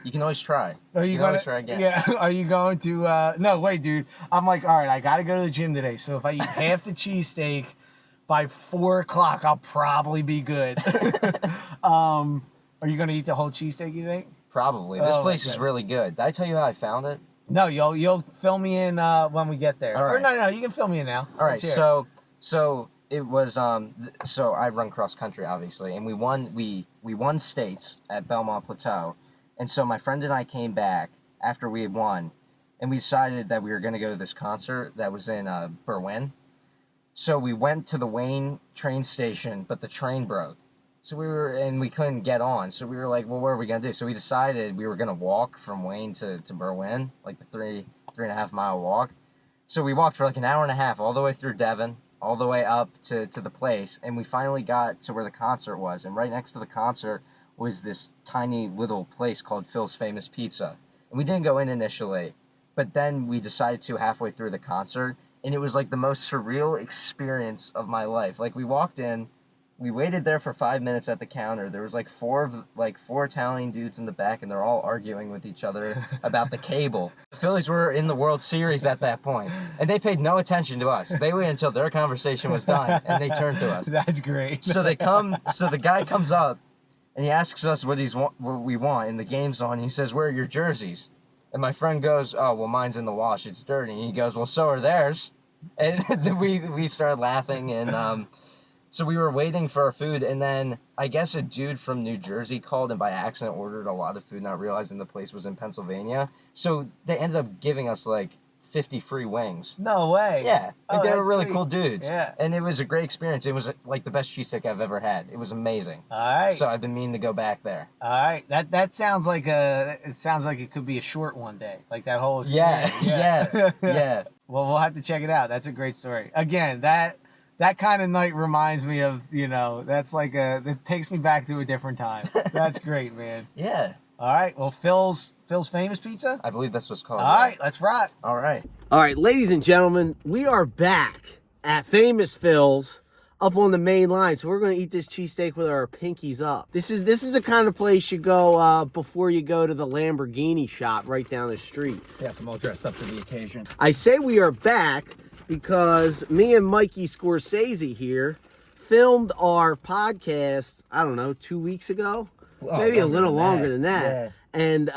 [SPEAKER 2] you can always try.
[SPEAKER 1] Are you going
[SPEAKER 2] always
[SPEAKER 1] to
[SPEAKER 2] try again?
[SPEAKER 1] Yeah. Are you going to? No, wait, dude. I'm like, all right, I got to go to the gym today. So if I eat half the cheesesteak by 4 o'clock, I'll probably be good. Are you going to eat the whole cheesesteak, you think?
[SPEAKER 2] Probably. This place is really good. Did I tell you how I found it?
[SPEAKER 1] No, you'll fill me in when we get there.
[SPEAKER 2] All right.
[SPEAKER 1] Or no, you can fill me in now.
[SPEAKER 2] All right. So it was so I run cross country, obviously, and we won states at Belmont Plateau, and so my friend and I came back after we had won, and we decided that we were going to go to this concert that was in Berwyn. So we went to the Wayne train station, but the train broke. So we couldn't get on. So we were like, well, what are we going to do? So we decided we were going to walk from Wayne to Berwyn, like the 3.5 mile walk. So we walked for like an hour and a half all the way through Devon, all the way up to the place. And we finally got to where the concert was. And right next to the concert was this tiny little place called Phil's Famous Pizza. And we didn't go in initially, but then we decided to halfway through the concert. And it was like the most surreal experience of my life. Like we walked in, we waited there for 5 minutes at the counter. There was like four Italian dudes in the back, and they're all arguing with each other about the cable. The Phillies were in the World Series at that point, and they paid no attention to us. They waited until their conversation was done, and they turned to us.
[SPEAKER 1] That's great.
[SPEAKER 2] So the guy comes up, and he asks us what we want, and the game's on. He says, "Where are your jerseys?" And my friend goes, "Oh, well, mine's in the wash. It's dirty." And he goes, "Well, so are theirs." And then we started laughing, and so we were waiting for our food, and then I guess a dude from New Jersey called and by accident ordered a lot of food, not realizing the place was in Pennsylvania. So they ended up giving us like 50 free wings.
[SPEAKER 1] No way.
[SPEAKER 2] Yeah,
[SPEAKER 1] Oh,
[SPEAKER 2] they were really
[SPEAKER 1] sweet.
[SPEAKER 2] cool dudes.
[SPEAKER 1] Yeah.
[SPEAKER 2] And it was a great experience. It was like the best cheesesteak I've ever had. It was amazing.
[SPEAKER 1] All right.
[SPEAKER 2] So I've been meaning to go back there.
[SPEAKER 1] All right. That sounds like it could be a short one day, like that whole
[SPEAKER 2] Yeah,
[SPEAKER 1] experience.
[SPEAKER 2] yeah.
[SPEAKER 1] Well, we'll have to check it out. That's a great story. Again, that kind of night reminds me of, that's like that takes me back to a different time. That's great, man.
[SPEAKER 2] Yeah.
[SPEAKER 1] All right. Well, Phil's Famous Pizza?
[SPEAKER 2] I believe that's what's called.
[SPEAKER 1] All right. Let's rock.
[SPEAKER 2] All right.
[SPEAKER 1] All right, ladies and gentlemen, we are back at Famous Phil's up on the main line. So we're going to eat this cheesesteak with our pinkies up. This is the kind of place you go before you go to the Lamborghini shop right down the street.
[SPEAKER 3] Yes, I'm all dressed up for the occasion.
[SPEAKER 1] I say we are back because me and Mikey Scorcese here filmed our podcast, I don't know, 2 weeks ago? Maybe a little longer than that.
[SPEAKER 3] Yeah.
[SPEAKER 1] And,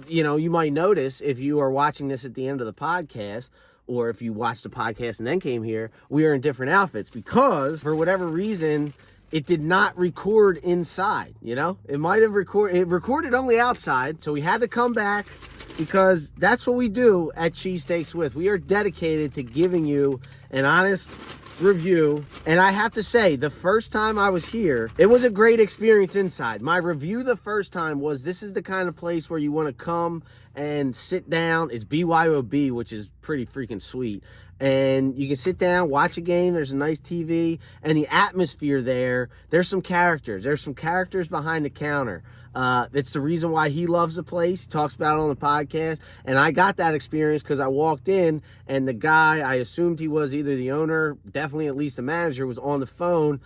[SPEAKER 1] you might notice if you are watching this at the end of the podcast, or if you watched the podcast and then came here, we are in different outfits because, for whatever reason, it did not record inside, It might have it recorded only outside, so we had to come back because that's what we do at Cheesesteaks With. We are dedicated to giving you an honest review, and I have to say, the first time I was here, it was a great experience inside. My review the first time was, this is the kind of place where you want to come
[SPEAKER 4] and sit down. It's BYOB, which is pretty freaking sweet. And you can sit down, watch a game. There's a nice TV. And the atmosphere there's some characters. There's some characters behind the counter. It's the reason why he loves the place. He talks about it on the podcast. And I got that experience because I walked in and the guy, I assumed he was either the owner, definitely at least the manager, was on the phone,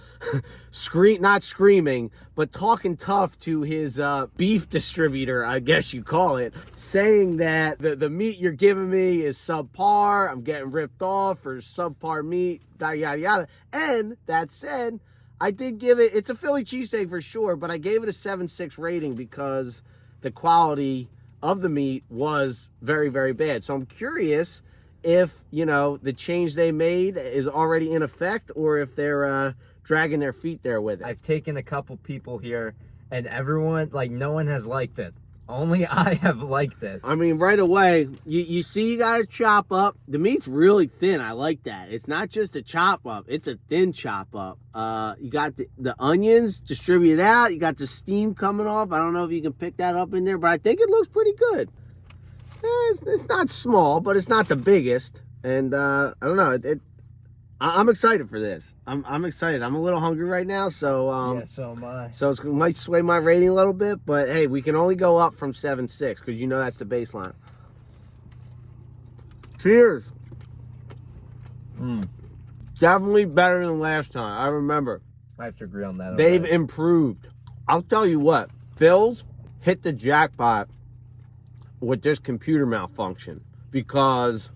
[SPEAKER 4] not screaming, but talking tough to his beef distributor, I guess you call it, saying that the meat you're giving me is subpar, I'm getting ripped off for subpar meat, yada, yada, yada. And that said, I did give it, it's a Philly cheesesteak for sure, but I gave it a 7.6 rating because the quality of the meat was very, very bad. So I'm curious if, the change they made is already in effect or if they're dragging their feet there with it.
[SPEAKER 2] I've taken a couple people here and everyone, no one has liked it. Only I have liked it.
[SPEAKER 4] I mean, right away, you see you got to chop up. The meat's really thin. I like that. It's not just a chop up. It's a thin chop up. You got the onions distributed out. You got the steam coming off. I don't know if you can pick that up in there, but I think it looks pretty good. It's not small, but it's not the biggest. And I don't know. I'm excited for this. I'm excited. I'm a little hungry right now, so
[SPEAKER 2] yeah, so am I.
[SPEAKER 4] So it might sway my rating a little bit, but hey, we can only go up from 7.6 because that's the baseline. Cheers. Definitely better than last time. I remember.
[SPEAKER 2] I have to agree on that.
[SPEAKER 4] They've improved. I'll tell you what, Phil's hit the jackpot with this computer malfunction because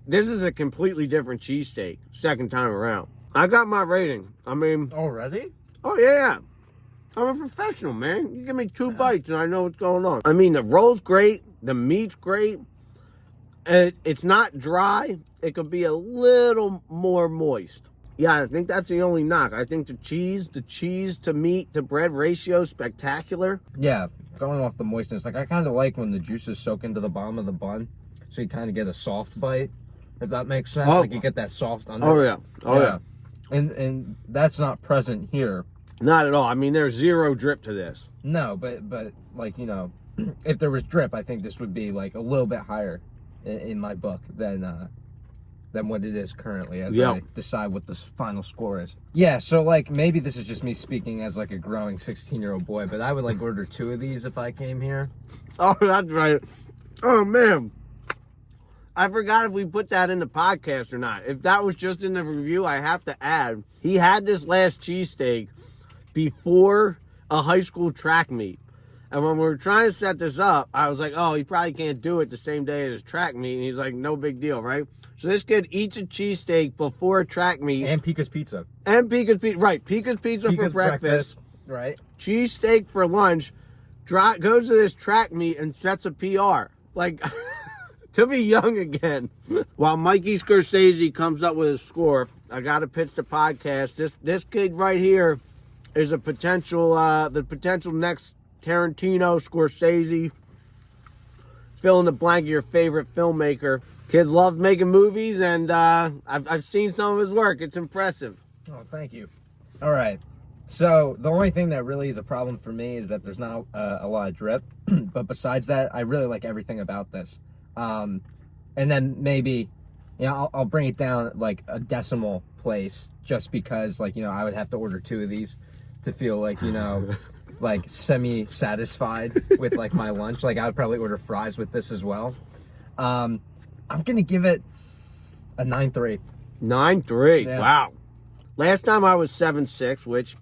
[SPEAKER 4] this is a completely different cheesesteak, second time around. I got my rating. I mean...
[SPEAKER 2] Already?
[SPEAKER 4] Oh, yeah. I'm a professional, man. You give me 2 bites and I know what's going on. I mean, the roll's great. The meat's great. It's not dry. It could be a little more moist. Yeah, I think that's the only knock. I think the cheese to meat to bread ratio is spectacular.
[SPEAKER 2] Yeah, going off the moistness. I kind of like when the juices soak into the bottom of the bun. So you kind of get a soft bite. If that makes sense, you get that soft under.
[SPEAKER 4] Oh yeah, yeah.
[SPEAKER 2] And that's not present here.
[SPEAKER 4] Not at all. I mean, there's zero drip to this.
[SPEAKER 2] No, but if there was drip, I think this would be a little bit higher in my book than what it is currently as I decide what the final score is. Yeah, so maybe this is just me speaking as a growing 16-year-old boy, but I would order 2 of these if I came here.
[SPEAKER 4] Oh, that's right. Oh man. I forgot if we put that in the podcast or not. If that was just in the review, I have to add, he had this last cheesesteak before a high school track meet. And when we were trying to set this up, I was like, oh, he probably can't do it the same day as his track meet. And he's like, no big deal, right? So this kid eats a cheesesteak before a track meet.
[SPEAKER 2] And Pika's Pizza.
[SPEAKER 4] Right. Pika's Pizza for breakfast.
[SPEAKER 2] Right.
[SPEAKER 4] Cheesesteak for lunch. Goes to this track meet and sets a PR. To be young again. While Mikey Scorcese comes up with a score, I got to pitch the podcast. This kid right here is a potential, the potential next Tarantino, Scorsese, fill in the blank of your favorite filmmaker. Kid loves making movies, and I've seen some of his work. It's impressive.
[SPEAKER 2] Oh, thank you. All right. So the only thing that really is a problem for me is that there's not a lot of drip. But besides that, I really like everything about this. And then maybe, I'll bring it down a decimal place just because, I would have to order 2 of these to feel semi-satisfied with, my lunch. I would probably order fries with this as well. I'm going to give it a 9.3.
[SPEAKER 4] 9.3.
[SPEAKER 2] Yeah.
[SPEAKER 4] Wow. Last time I was 7.6, which,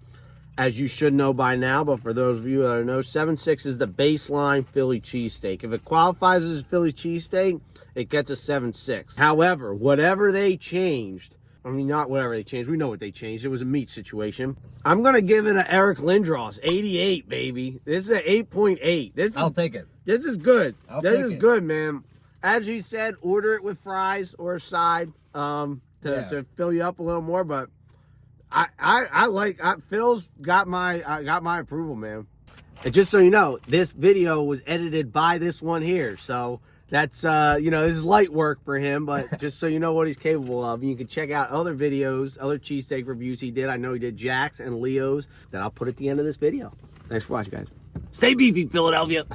[SPEAKER 4] as you should know by now, but for those of you that don't know, 7.6 is the baseline Philly cheesesteak. If it qualifies as a Philly cheesesteak, it gets a 7.6. However, whatever they changed, not whatever they changed, we know what they changed. It was a meat situation. I'm going to give it an Eric Lindros, 88, baby. This is an 8.8.
[SPEAKER 2] I'll take it.
[SPEAKER 4] This is good. This is
[SPEAKER 2] it.
[SPEAKER 4] good, man. As he said, order it with fries or a side to fill you up a little more, but Phil's got my approval, man. And just so you know, this video was edited by this one here, so that's this is light work for him, but just so you know what he's capable of. You can check out other videos, other cheesesteak reviews he did. I know he did Jack's and Leo's that I'll put at the end of this video. Thanks for watching, guys. Stay beefy, Philadelphia.